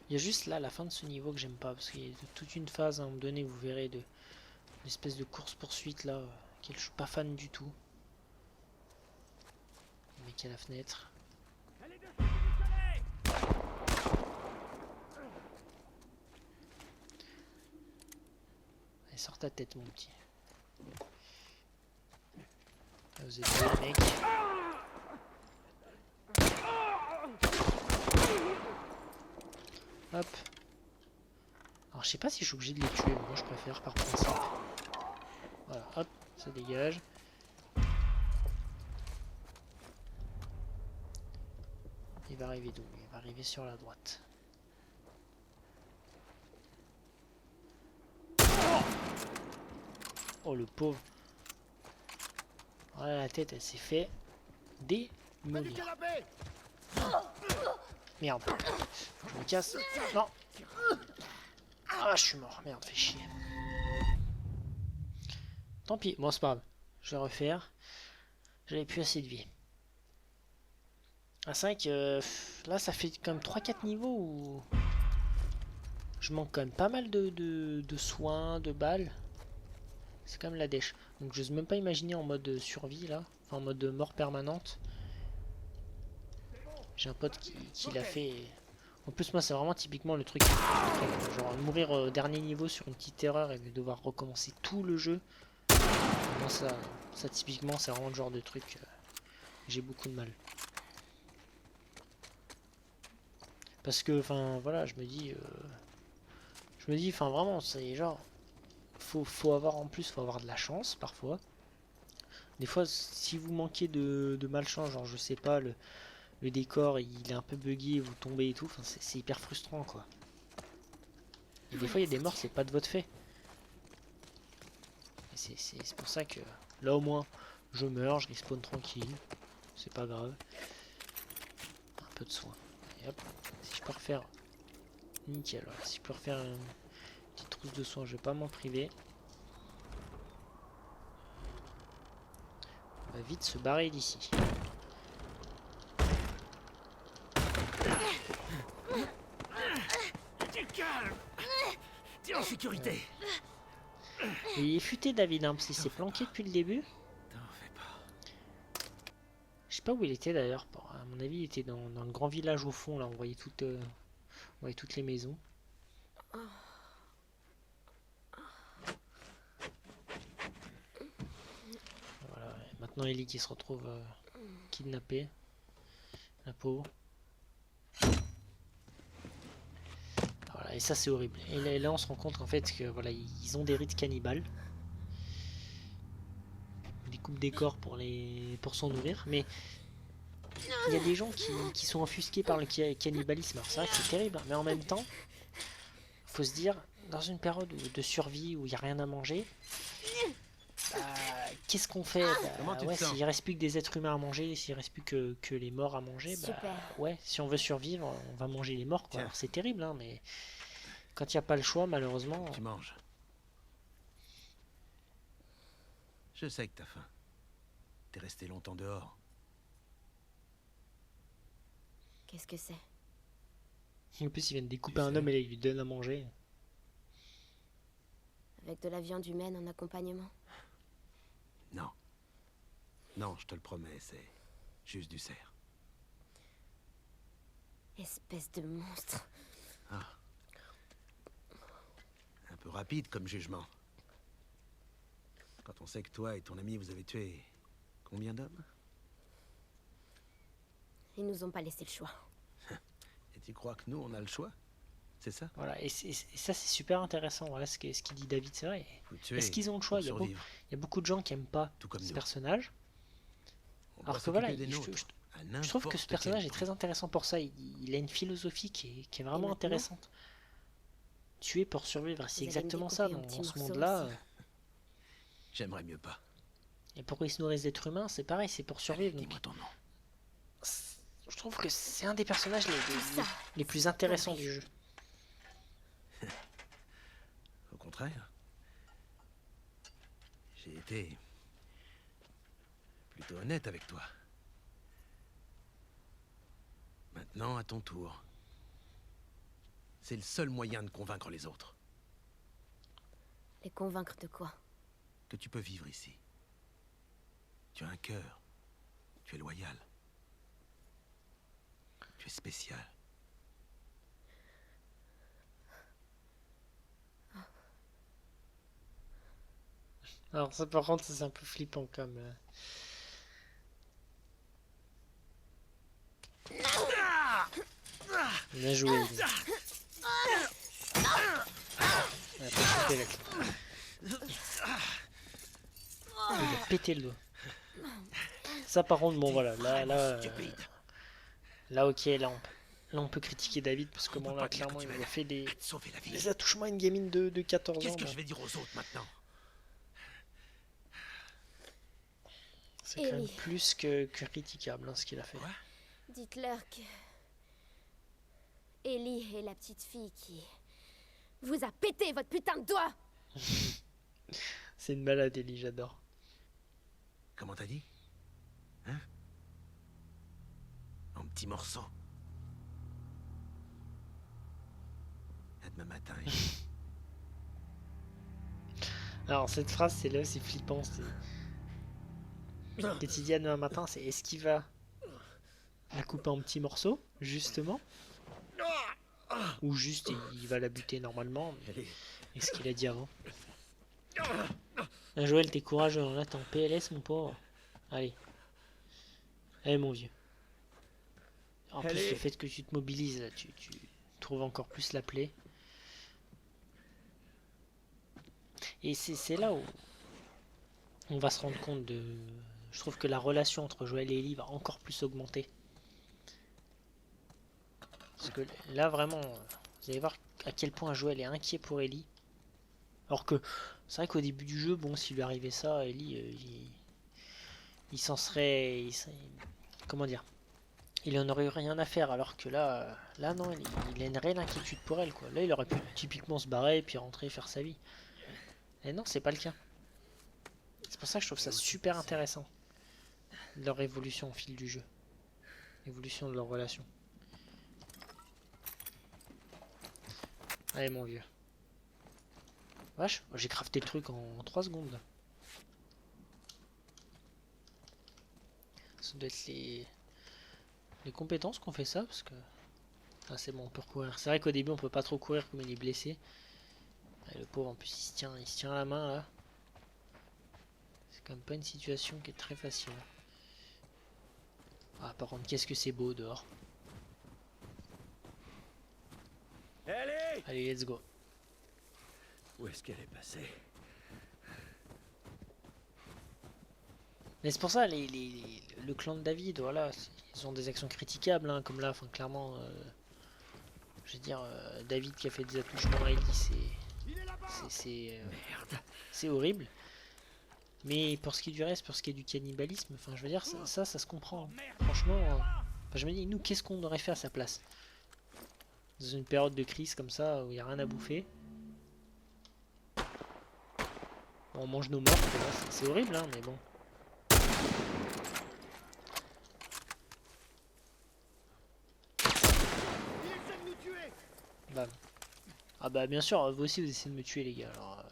Il y a juste là la fin de ce niveau que j'aime pas. Parce qu'il y a toute une phase à un moment donné, vous verrez, de l'espèce de course-poursuite là. Je suis pas fan du tout. Le mec à la fenêtre. Allez, sors ta tête mon petit. Là, vous êtes deux mecs. Hop. Alors je sais pas si je suis obligé de les tuer, mais moi je préfère par principe. Voilà, hop, ça dégage. Il va arriver d'où? Il va arriver sur la droite. Oh le pauvre. Voilà la tête, elle s'est fait démolir. Merde. Je me casse. Non. Ah je suis mort. Merde, fait chier. Tant pis, bon c'est pas grave. Je vais refaire. J'avais plus assez de vie. Ah, c'est vrai que là ça fait quand même 3-4 niveaux où je manque quand même pas mal de soins, de balles. C'est quand même la dèche. Donc j'ose même pas imaginer en mode survie là. Enfin en mode mort permanente. J'ai un pote qui l'a fait. Et... En plus, moi, c'est vraiment typiquement le truc qui me frustre, genre mourir au dernier niveau sur une petite erreur et devoir recommencer tout le jeu. Moi, ça typiquement, c'est vraiment le genre de truc j'ai beaucoup de mal. Parce que, enfin, voilà, je me dis, enfin, vraiment, c'est genre, faut avoir en plus, faut avoir de la chance parfois. Des fois, si vous manquez de malchance, genre, je sais pas, le décor il est un peu buggy, vous tombez et tout, enfin, c'est hyper frustrant quoi. Et des fois, il y a des morts, c'est pas de votre fait. C'est pour ça que là, au moins, je meurs, je respawn tranquille, c'est pas grave. Un peu de soin. Et hop, si je peux refaire. Nickel, voilà. Si je peux refaire une petite trousse de soins, je vais pas m'en priver. On va vite se barrer d'ici. Du calme. T'es en sécurité. Et il est futé David, hein, parce qu'il s'est planqué depuis le début. T'en fais pas. Je sais pas où il était d'ailleurs. À mon avis, il était dans le grand village au fond. Là, on voyait toutes les maisons. Voilà. Et maintenant, Ellie qui se retrouve kidnappée. La pauvre. Voilà, et ça, c'est horrible. Et là, on se rend compte en fait que voilà, ils ont des rites cannibales. Des coupes des corps pour s'en nourrir. Mais il y a des gens qui sont offusqués par le cannibalisme. Alors c'est vrai que c'est terrible, hein, mais en même temps, faut se dire, dans une période de survie où il n'y a rien à manger, qu'est-ce qu'on fait? Ouais, s'il reste plus que des êtres humains à manger, s'il reste plus que les morts à manger, ouais, si on veut survivre, on va manger les morts, quoi. Alors c'est terrible, hein, mais quand il n'y a pas le choix, malheureusement... Tu manges. Je sais que t'as faim. T'es resté longtemps dehors. Qu'est-ce que c'est? En plus, ils viennent découper un homme et là, ils lui donnent à manger. Avec de la viande humaine en accompagnement? Non. Non, je te le promets, c'est juste du cerf. Espèce de monstre. Ah. Un peu rapide comme jugement. Quand on sait que toi et ton ami vous avez tué combien d'hommes? Ils nous ont pas laissé le choix. Et tu crois que nous on a le choix? C'est ça? Voilà, et ça c'est super intéressant, voilà ce qu'il dit David, c'est vrai. Est-ce qu'ils ont le choix? Il y a beaucoup de gens qui aiment pas ce personnage. Alors que voilà, je trouve que ce personnage est très intéressant pour ça, il a une philosophie qui est vraiment intéressante. Tuer pour survivre, c'est exactement ça dans ce monde-là. J'aimerais mieux pas. Et pourquoi ils se nourrissent d'êtres humains? C'est pareil, c'est pour survivre. Dis-moi ton nom. Je trouve que c'est un des personnages les plus intéressants du jeu. Au contraire. J'ai été plutôt honnête avec toi. Maintenant, à ton tour. C'est le seul moyen de convaincre les autres. Les convaincre de quoi? Que tu peux vivre ici. Tu as un cœur. Tu es loyal. Tu es spécial. Alors ça par contre c'est un peu flippant comme... Bien joué. Il a pété le doigt. Ça par contre bon voilà là ok là on peut critiquer David parce que bon là clairement il a fait des attouchements à une gamine de 14 ans. Qu'est-ce que je vais dire aux autres maintenant? C'est quand même plus que critiquable hein, ce qu'il a fait. Dites-leur que Ellie est la petite fille qui vous a pété votre putain de doigt. C'est une malade Ellie, j'adore. Comment t'as dit? Hein? En petits morceaux. À demain matin. Alors cette phrase c'est là, c'est flippant. Quand il dit à demain matin, c'est est-ce qu'il va la couper en petits morceaux, justement? Ou juste il va la buter normalement. Allez. Et ce qu'il a dit avant. Ah, Joël, t'es courageux, là t'es en PLS mon pauvre. Allez. Allez mon vieux. En plus le fait que tu te mobilises, là, tu trouves encore plus la plaie. Et c'est là où on va se rendre compte de... Je trouve que la relation entre Joël et Ellie va encore plus augmenter. Parce que là vraiment, vous allez voir à quel point Joël est inquiet pour Ellie. Alors que c'est vrai qu'au début du jeu, bon, s'il lui arrivait ça, Ellie, il s'en serait... comment dire? Il en aurait eu rien à faire, alors que là, non, il a une réelle inquiétude pour elle, quoi. Là, il aurait pu typiquement se barrer, puis rentrer, faire sa vie. Et non, c'est pas le cas. C'est pour ça que je trouve ça super intéressant. Leur évolution au fil du jeu. L'évolution de leur relation. Allez, mon vieux. Vache, j'ai crafté le truc en 3 secondes. Là. Ça doit être les compétences qu'on fait ça, parce que... Ah, c'est bon, on peut recourir. C'est vrai qu'au début, on peut pas trop courir comme il est blessé. Et le pauvre, en plus, il se tient à la main, là. C'est quand même pas une situation qui est très facile. Ah, par contre, qu'est-ce que c'est beau dehors. Allez, let's go. Où est-ce qu'elle est passée? Mais c'est pour ça, le clan de David, voilà, ils ont des actions critiquables, hein, comme là, enfin, clairement, je veux dire, David qui a fait des attouchements à Ellie, c'est horrible. Mais pour ce qui est du reste, pour ce qui est du cannibalisme, enfin, je veux dire, ça se comprend. Franchement, enfin, je me dis, nous, qu'est-ce qu'on aurait fait à sa place? Dans une période de crise comme ça, où il n'y a rien à bouffer. Bon, on mange nos morts, c'est horrible, hein, mais bon. Bam. Ah bah bien sûr, vous aussi vous essayez de me tuer les gars, alors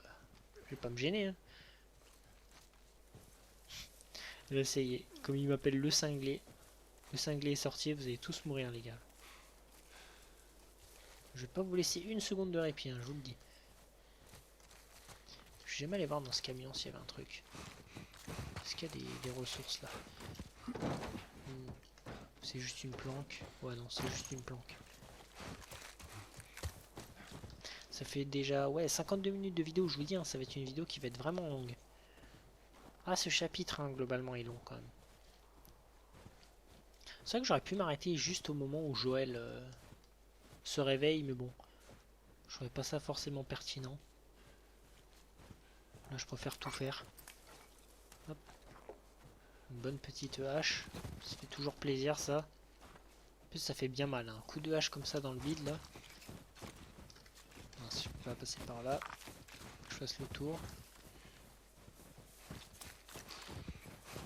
je vais pas me gêner. Hein. Je vais essayer. Comme il m'appelle le cinglé est sorti, vous allez tous mourir les gars. Je vais pas vous laisser une seconde de répit, hein, je vous le dis. Je vais jamais aller voir dans ce camion s'il y avait un truc. Est-ce qu'il y a des ressources là? C'est juste une planque. Ouais non, c'est juste une planque. Ça fait déjà 52 minutes de vidéo, je vous dis, hein, ça va être une vidéo qui va être vraiment longue. Ah, ce chapitre, hein, globalement, est long quand même. C'est vrai que j'aurais pu m'arrêter juste au moment où Joël se réveille, mais bon, je trouvais pas ça forcément pertinent. Là, je préfère tout faire. Hop. Une bonne petite hache, ça fait toujours plaisir ça. En plus, ça fait bien mal, hein. Un coup de hache comme ça dans le vide là. Si je peux pas passer par là, je fasse le tour.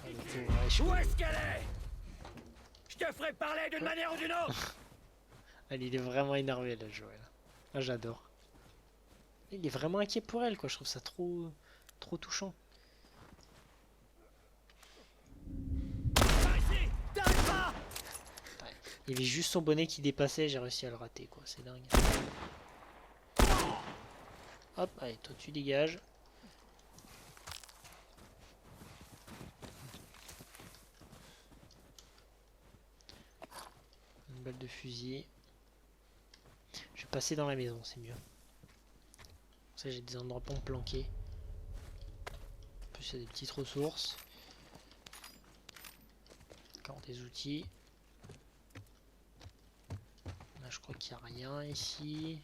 Où est-ce qu'elle est? Je te ferai parler d'une manière ou d'une autre. Elle, il est vraiment énervé là, Joël. Ah, j'adore. Il est vraiment inquiet pour elle, quoi. Je trouve ça trop touchant. Par ici, t'arrives pas. Il y avait juste son bonnet qui dépassait, j'ai réussi à le rater, quoi. C'est dingue. Hop, allez, toi tu dégages. Une balle de fusil. Je vais passer dans la maison, c'est mieux. Ça, j'ai des endroits pour me planquer. En plus, il y a des petites ressources. Encore des outils. Là, je crois qu'il n'y a rien ici.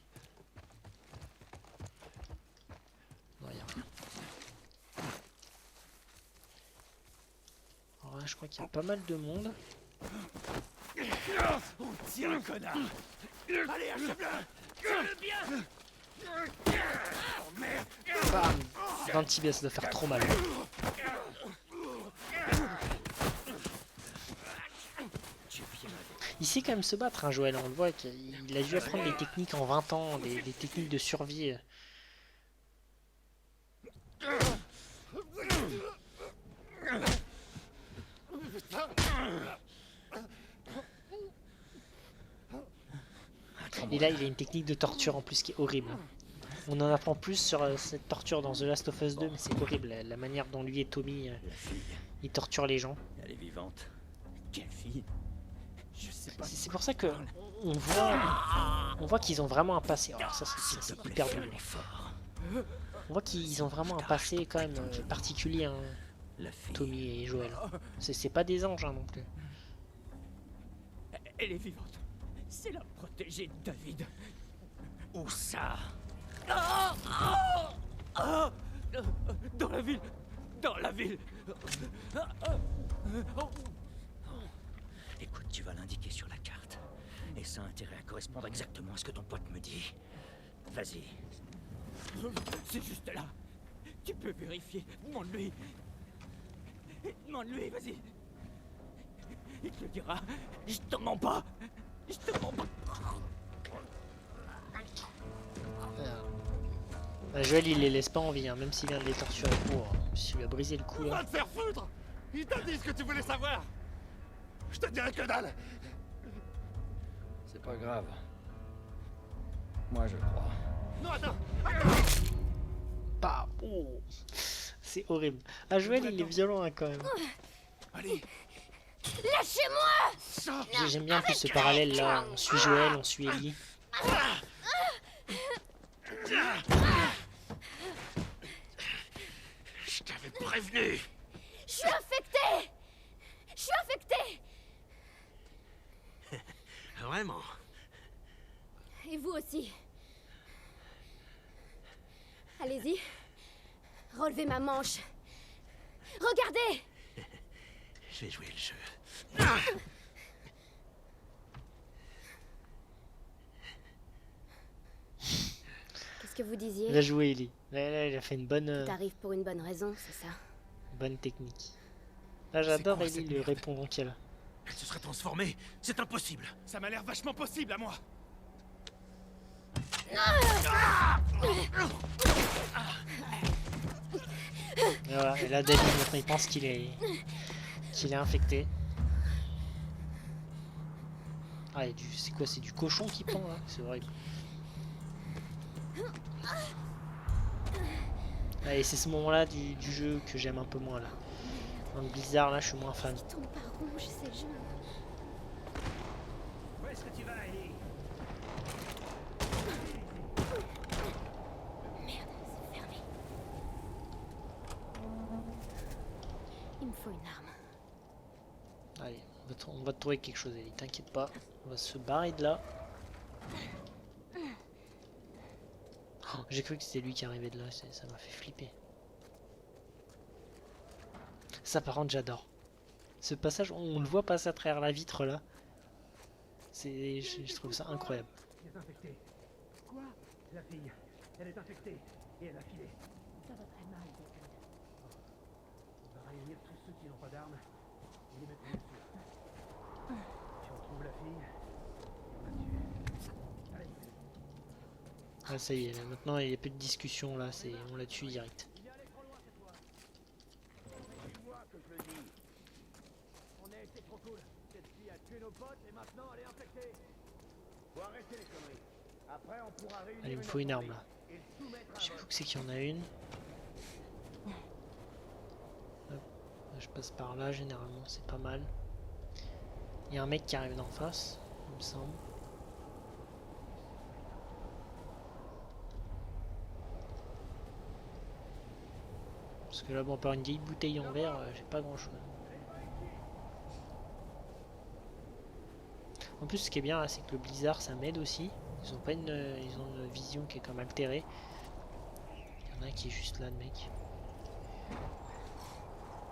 Non, il n'y a rien. Alors là, je crois qu'il y a pas mal de monde. On tire un connard. Allez, achève-le. Bien. Oh merde. Bam! Dans le tibia, ça doit faire trop mal. Il sait quand même se battre, hein, Joël. On le voit qu'il a dû apprendre des techniques en 20 ans, des techniques de survie. Et là, il a une technique de torture en plus qui est horrible. On en apprend plus sur cette torture dans The Last of Us 2, mais c'est horrible la manière dont lui et Tommy La fille, ils torturent les gens. elle est vivante. Quelle fille? Je sais pas. C'est pour ça que on voit qu'ils ont vraiment un passé. Alors ça, c'est hyper Fais dur. un effort. On voit qu'ils ont vraiment un passé quand même particulier, hein, La fille. Tommy et Joel. C'est pas des anges hein, non plus. Elle est vivante. C'est la protégée de David. Où ça? Dans la ville. Dans la ville. Écoute, tu vas l'indiquer sur la carte. Et ça a intérêt à correspondre exactement à ce que ton pote me dit. Vas-y. C'est juste là. Tu peux vérifier. Demande-lui. Demande-lui, vas-y. Il te le dira. Je te mens pas. Je te mens pas. Joel il les laisse pas en vie, hein, même s'il vient de les torturer pour. S'il lui a brisé le cou là. Va te faire foutre! Il t'a dit ce que tu voulais savoir! Je te dirai que dalle! C'est pas grave. Moi, je crois. Non, attends! Bah, oh. C'est horrible. Ah, Joel il est violent hein, quand même. Allez, Lâchez-moi! J'aime bien un peu ce parallèle là. On suit Joel, on suit Ellie. Je t'avais prévenu! Je suis infectée! Je suis infectée! Vraiment? Et vous aussi. Allez-y. Relevez ma manche. Regardez! Je vais jouer le jeu. Qu'est-ce que vous Il disiez? a joué Ellie. Là, il a fait une T'arrives pour une bonne raison, c'est ça? bonne technique. Là j'adore quoi, Ellie cette le merde répondant qu'elle a. Elle se serait transformée. C'est impossible. ça m'a l'air vachement possible à moi. Et voilà, et là David maintenant il pense qu'il est infecté. Ah et c'est quoi, c'est du cochon qui pend là, c'est horrible. Ah, et c'est ce moment là du jeu que j'aime un peu moins là. Dans le Blizzard là je suis moins fan. Il tourne par rond, je sais le jeu. Où est-ce que tu vas, Ellie? Merde, c'est fermé. Il me faut une arme. Allez, on va te trouver quelque chose Ellie, t'inquiète pas. On va se barrer de là. Oh, j'ai cru que c'était lui qui arrivait de là, ça m'a fait flipper. Ça par contre j'adore. Ce passage, on le voit passer à travers la vitre là. Je trouve ça incroyable. Désinfectée. Quoi? La fille. Elle est infectée. Et elle a filé. Ça va très mal, David. On va réunir tous ceux qui n'ont pas d'armes et les mettre en dessus. Tu retrouves la fille et on la tue. Allez. Ah ça y est, là, maintenant il n'y a plus de discussion là, on la tue direct. On a été trop cool. Cette fille a tué nos potes et maintenant elle est infectée. Faut arrêter les conneries. Après on pourra réunir. Allez, il me faut une arme là. Je sais plus que c'est qu'il y en a une. Hop, là, je passe par là généralement, c'est pas mal. Il y a un mec qui arrive d'en face, il me semble. Parce que là, bon, par une vieille bouteille en verre, j'ai pas grand chose. En plus, ce qui est bien, c'est que le Blizzard, ça m'aide aussi. Ils ont pas ils ont une vision qui est comme altérée. Il y en a un qui est juste là, le mec.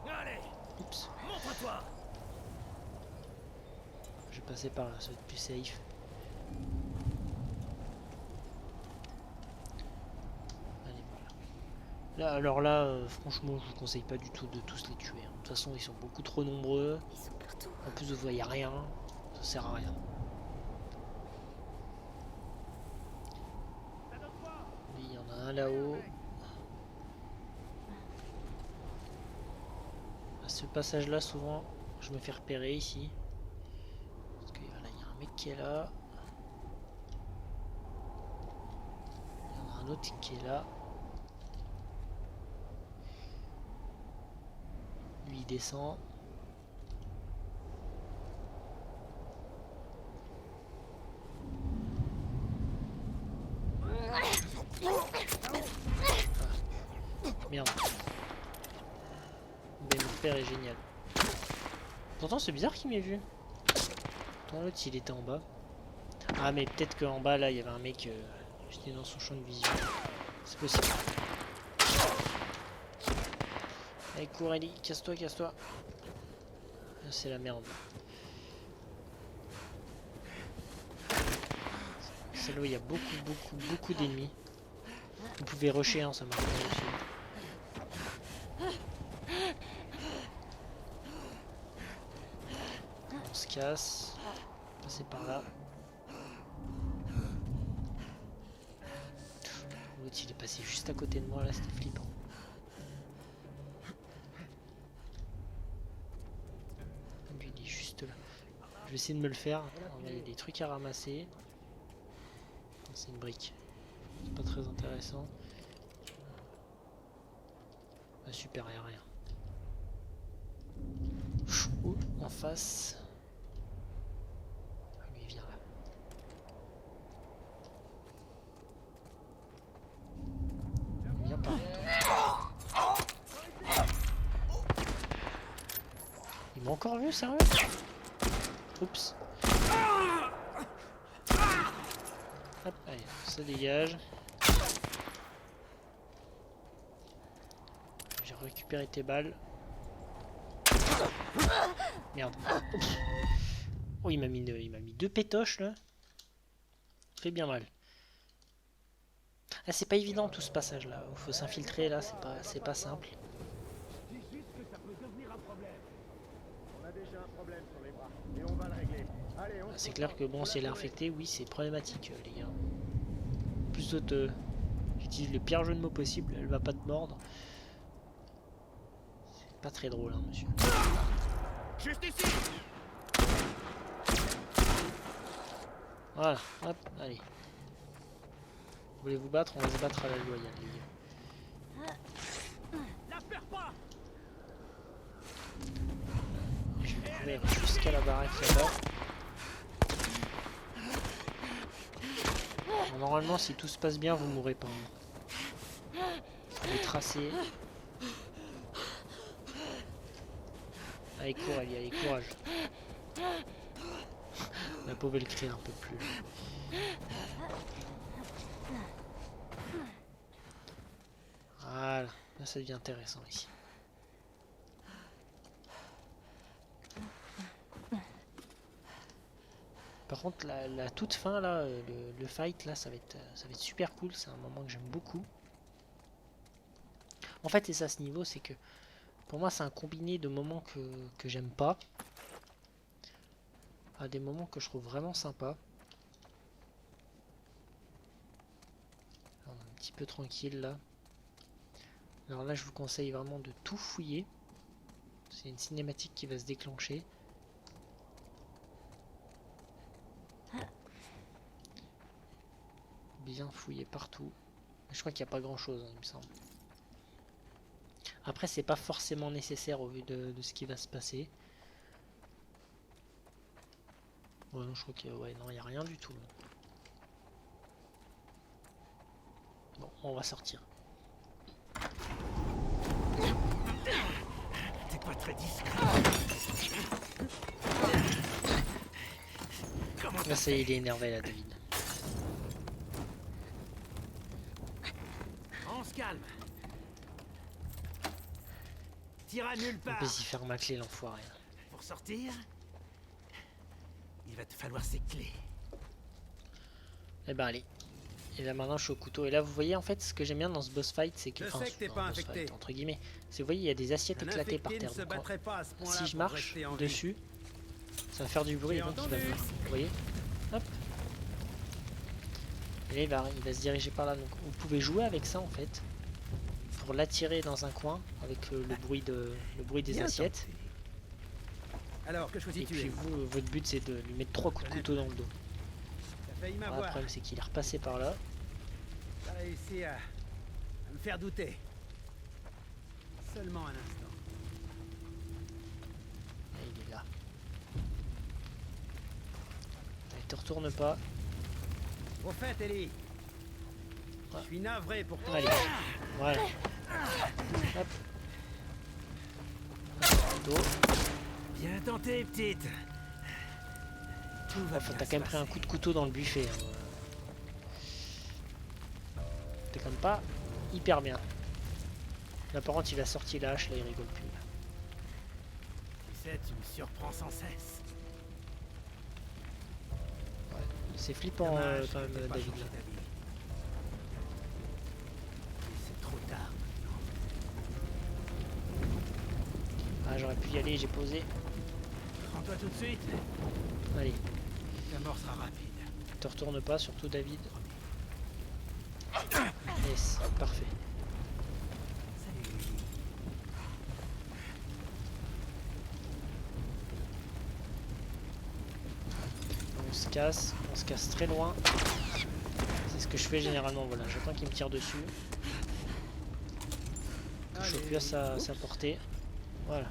Allez, Oups, montre-toi! je vais passer par là, ça va être plus safe. Allez, voilà. Là, alors là, franchement, je vous conseille pas du tout de tous les tuer, hein. De toute façon, ils sont beaucoup trop nombreux. Ils sont partout. En plus, vous voyez rien. Ça sert à rien. Oui, il y en a un là-haut. À ce passage-là, souvent, je me fais repérer ici. Parce que voilà, il y a un mec qui est là. Un autre qui est là. Lui il descend. Merde. Ben, mon père est génial. Pourtant c'est bizarre qu'il m'ait vu. Pourtant l'autre il était en bas. Ah mais peut-être qu'en bas là il y avait un mec. J'étais dans son champ de vision. C'est possible. Allez cours Ellie, casse-toi, casse-toi. C'est la merde. Celle-là il y a beaucoup d'ennemis. Vous pouvez rusher hein, ça marche bien aussi. On se casse. Passer par là. L'autre il est passé juste à côté de moi là, c'était flippant. Lui il est juste là. Je vais essayer de me le faire. Il y a des trucs à ramasser. C'est une brique. C'est pas très intéressant. Ah, super, il n'y a rien. Oh, en face. Ah, lui il vient là. Il vient par là. Il m'a encore vu, sérieux? Oups. Hop, allez, ça dégage. J'ai récupéré tes balles. Merde. Oh, il m'a mis deux pétoches là. Ça fait bien mal. Ah, c'est pas évident tout ce passage là. Il faut s'infiltrer là, c'est pas simple. Dis juste que ça peut devenir un problème. On a déjà un problème sur les bras, et on va le régler. Allez, on C'est clair que bon, si elle est infectée, oui, c'est problématique, les gars. Plus d'autres, j'utilise le pire jeu de mots possible, elle va pas te mordre. C'est pas très drôle, hein, monsieur. Juste ici. Voilà, hop, allez. Vous voulez vous battre, on va se battre à la loyale, les gars. La perds pas. Je vais courir jusqu'à la baraque là-bas. Bon, normalement, si tout se passe bien, vous mourrez pas. Hein. Faut les tracer. Allez, cours, allez, courage. La pauvre, elle crie un peu plus. Voilà, là ça devient intéressant ici. Par contre, la toute fin là, le fight là, ça va être super cool. C'est un moment que j'aime beaucoup. En fait, c'est ça ce niveau, c'est que pour moi, c'est un combiné de moments que j'aime pas à des moments que je trouve vraiment sympas. On est un petit peu tranquille là. Alors là, je vous conseille vraiment de tout fouiller. C'est une cinématique qui va se déclencher. Bien fouiller partout. Je crois qu'il n'y a pas grand chose, hein, il me semble. Après, c'est pas forcément nécessaire au vu de ce qui va se passer. Ouais, non, je crois qu'il ouais, non, il n'y a rien du tout. Bon, on va sortir. T'es pas très discret. Là, ça y est, il est énervé là, David. On se calme. T'iras nulle On part. peut s'y faire macler l'enfoiré. Pour sortir, il va te falloir ces clés. Eh ben allez. Et là maintenant je suis au couteau. Et là vous voyez en fait ce que j'aime bien dans ce boss fight, c'est que... Je sais que t'es dans pas le boss infecté. fight, entre guillemets. C'est vous voyez il y a des assiettes Un éclatées par infecté terre. ne se Donc, battrait pas à ce point-là si je pour marche rester en vie. dessus, ça va faire du bruit et J'ai donc il va entendu. venir. Vous voyez? Hop. Et là il va se diriger par là. Donc vous pouvez jouer avec ça en fait. Pour l'attirer dans un coin avec le bruit des Bien assiettes. tenté. Alors, que Et choisis-tu? puis vous, votre but c'est de lui mettre 3 coups de couteau dans le dos. T'as failli Voilà, le m'avoir. problème c'est qu'il est repassé par là. T'as réussi à me faire douter. Seulement un instant. Ah, il est là. Allez, te retourne pas. Au fait, Ellie, Ouais. je suis navré pour toi. Allez, voilà. Hop. Couteau. Bien tenté, petite. Tout va Enfin, bien t'as se quand même pris un passer. coup de couteau dans le buffet. Hein. T'es quand même pas hyper bien. Là, par contre, il a sorti la hache, là, il rigole plus. Tu sais, tu me surprends sans cesse. Ouais. C'est flippant Dommage quand que même, t'aies pas David. changé Là. d'avis. Mais c'est trop tard maintenant. Ah, j'aurais pu y aller, j'ai posé. Rends-toi tout de suite. Allez, La mort sera rapide. te retourne pas, surtout David. Yes, parfait. Salut, Ellie. On se casse très loin. C'est ce que je fais généralement, voilà, j'attends qu'il me tire dessus. Que je sois plus à sa portée. Voilà.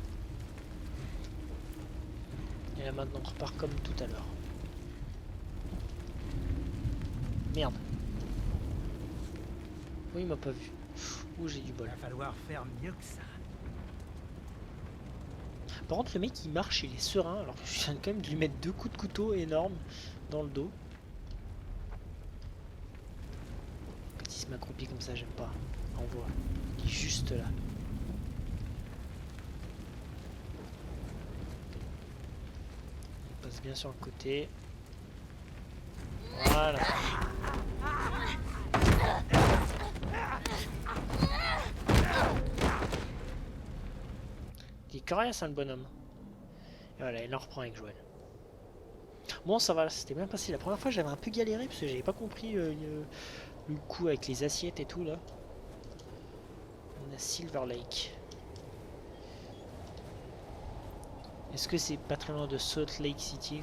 Et là maintenant on repart comme tout à l'heure. Merde. Oui, il m'a pas vu. Ouh, j'ai du Il bol. va falloir faire mieux que ça. Par contre, le mec il marche, il est serein, alors que je viens quand même de lui mettre 2 coups de couteau énormes dans le dos. Quand il se m'accroupit comme ça, j'aime pas. On voit. Il est juste là. On passe bien sur le côté. Voilà. Il est coriace, hein, le bonhomme. Et voilà, il en reprend avec Joël. Bon, ça va, c'était bien passé. La première fois, j'avais un peu galéré parce que j'avais pas compris le coup avec les assiettes et tout là. On a Silver Lake. Est-ce que c'est pas très loin de Salt Lake City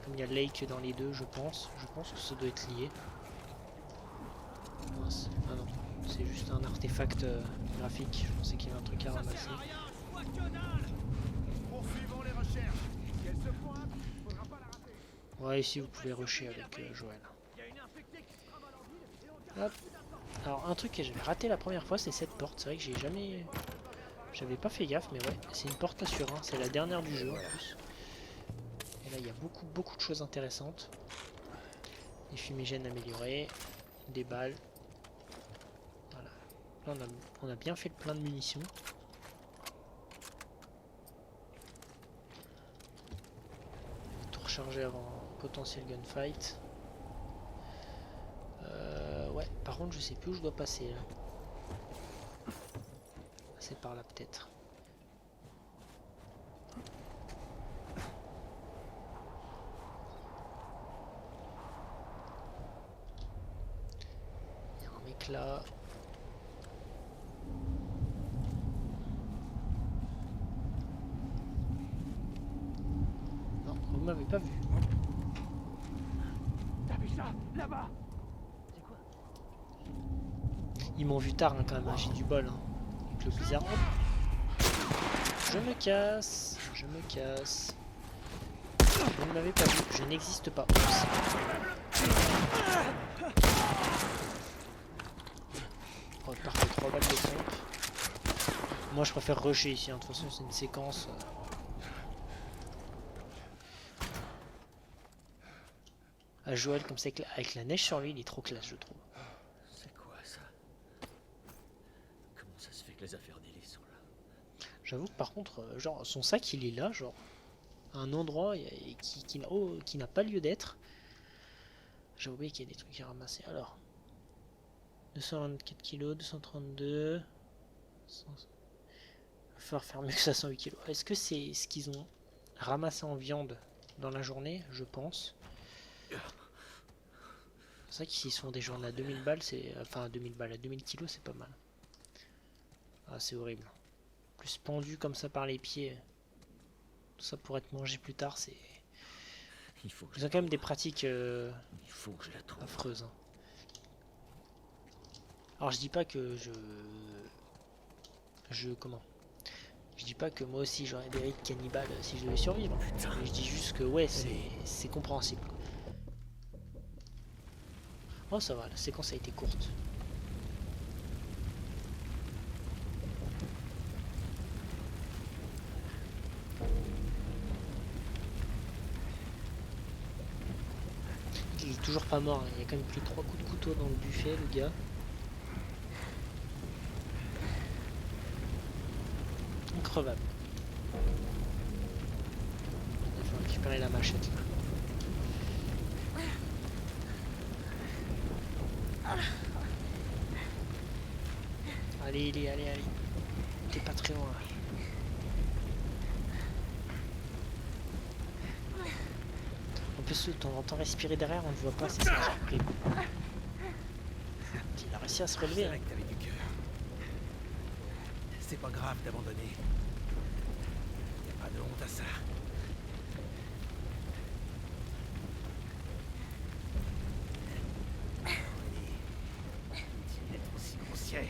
comme il y a Lake dans les deux, je pense. Je pense que ça doit être lié. Mince. Ah non, c'est juste un artefact graphique. Je pensais qu'il y avait un truc à ramasser. Poursuivons les recherches. Si elle se pointe, faudra pas la rater. Ouais, ici vous pouvez rusher avec Joël. Hop. Alors un truc que j'avais raté la première fois, c'est cette porte. C'est vrai que j'avais pas fait gaffe, mais ouais, c'est une porte à sur un. C'est la dernière du jeu en plus. Et là il y a beaucoup de choses intéressantes. Des fumigènes améliorés, des balles. Voilà. Là on a bien fait le plein de munitions. Tout recharger avant potentiel gunfight. Ouais, par contre je sais plus où je dois passer là. C'est par là peut-être. Il y a un mec là. Non, vous m'avez pas vu. T'as vu ça? Là-bas. Ils m'ont vu tard hein, quand même, hein, j'ai du bol. Hein. Avec le blizzard. Hop. Je me casse. Je me casse. Vous ne m'avez pas vu, je n'existe pas. Oups. Oh, parfait, 3 balles de pompe. Moi je préfère rusher ici, hein. De toute façon c'est une séquence. À Joël comme ça avec la neige sur lui, il est trop classe je trouve. C'est quoi ça? Comment ça se fait que les affaires d'Ellie sont là? J'avoue que par contre, genre son sac il est là, genre à un endroit qui n'a pas lieu d'être. J'ai oublié qu'il y a des trucs à ramasser. Alors, 224 kg, 232. 100... Il va falloir faire mieux que ça, 108 kg. Est-ce que c'est ce qu'ils ont ramassé en viande dans la journée? Je pense. C'est vrai que s'ils sont des journées à 2000 balles, c'est. Enfin, à 2000 balles, à 2000 kg, c'est pas mal. Ah, c'est horrible. Plus pendu comme ça par les pieds. Tout ça pour être mangé plus tard, c'est. Il faut que Ils ont quand même des pratiques il faut que je la trouve. affreuses. Hein. Alors je dis pas que comment? Je dis pas que moi aussi j'aurais des rites cannibales si je devais survivre. Mais je dis juste que ouais, c'est compréhensible. Oh ça va, la séquence a été courte. Il est toujours pas mort, hein. Il a quand même pris 3 coups de couteau dans le buffet le gars. Increvable. Il faut récupérer la machette là. Allez, allez. T'es pas très loin. En plus, on entend respirer derrière, on ne voit pas, c'est ça qui est horrible. Il a réussi à se relever. C'est Hein. vrai que t'avais du cœur. C'est pas grave d'abandonner. Y a pas de honte à ça. Tu es aussi grossière.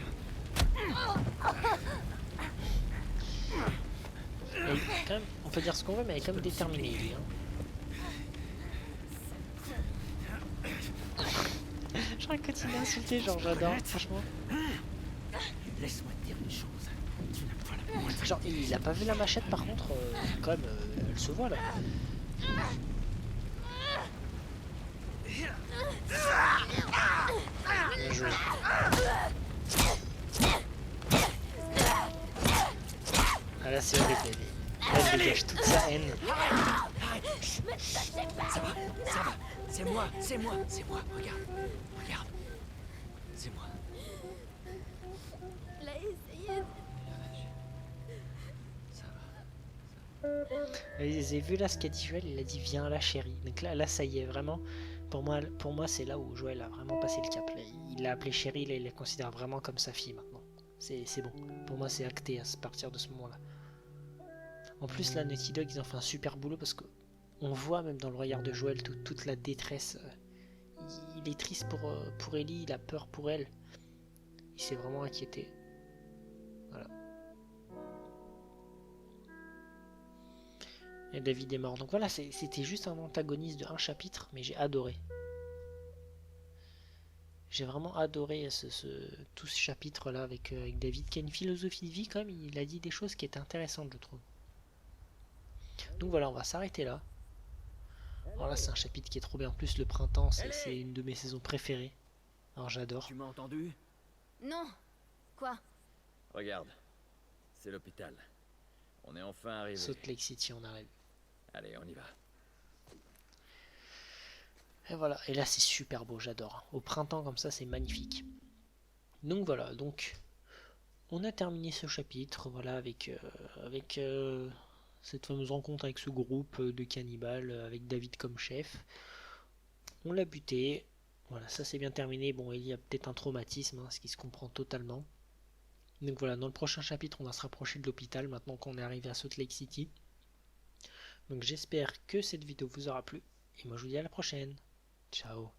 Et quand même, on peut dire ce qu'on veut, mais elle est quand même déterminée, lui. Hein. Je crois que continuer à insulter, genre j'adore, franchement. Laisse-moi te dire une chose. Tu n'as pas la moindre. Genre, il a pas vu la machette par contre, quand même, elle se voit là. Bien joué. Ah là c'est horrible, elle dégage toute sa haine. Ça va. C'est moi. Regarde. C'est moi. Il a essayé de... Ça va. Vous avez vu là ce qu'a dit Joël, il a dit viens là chérie. Donc là ça y est vraiment. Pour moi c'est là où Joël a vraiment passé le cap. Là, il l'a appelé chérie, là, il la considère vraiment comme sa fille maintenant. C'est bon. Pour moi c'est acté à partir de ce moment-là. En plus là Naughty Dog ils ont fait un super boulot parce que on voit même dans le regard de Joël toute la détresse. Il est triste pour Ellie, il a peur pour elle. Il s'est vraiment inquiété. Voilà. Et David est mort. Donc voilà, c'était juste un antagoniste de un chapitre, mais j'ai adoré. J'ai vraiment adoré tout ce chapitre-là avec David, qui a une philosophie de vie quand même. Il a dit des choses qui étaient intéressantes, je trouve. Donc voilà, on va s'arrêter là. Alors là, c'est un chapitre qui est trop bien. En plus, le printemps, c'est une de mes saisons préférées. Alors j'adore. Tu m'as entendu? Non. Quoi? Regarde. C'est l'hôpital. On est enfin arrivé. Salt Lake City, on arrive. Allez, on y va. Et voilà, et là c'est super beau, j'adore. Au printemps comme ça, c'est magnifique. Donc voilà, donc on a terminé ce chapitre, voilà, avec cette fameuse rencontre avec ce groupe de cannibales, avec David comme chef. On l'a buté, voilà, ça c'est bien terminé. Bon, il y a peut-être un traumatisme, hein, ce qui se comprend totalement. Donc voilà, dans le prochain chapitre, on va se rapprocher de l'hôpital, maintenant qu'on est arrivé à Salt Lake City. Donc j'espère que cette vidéo vous aura plu, et moi je vous dis à la prochaine. Ciao.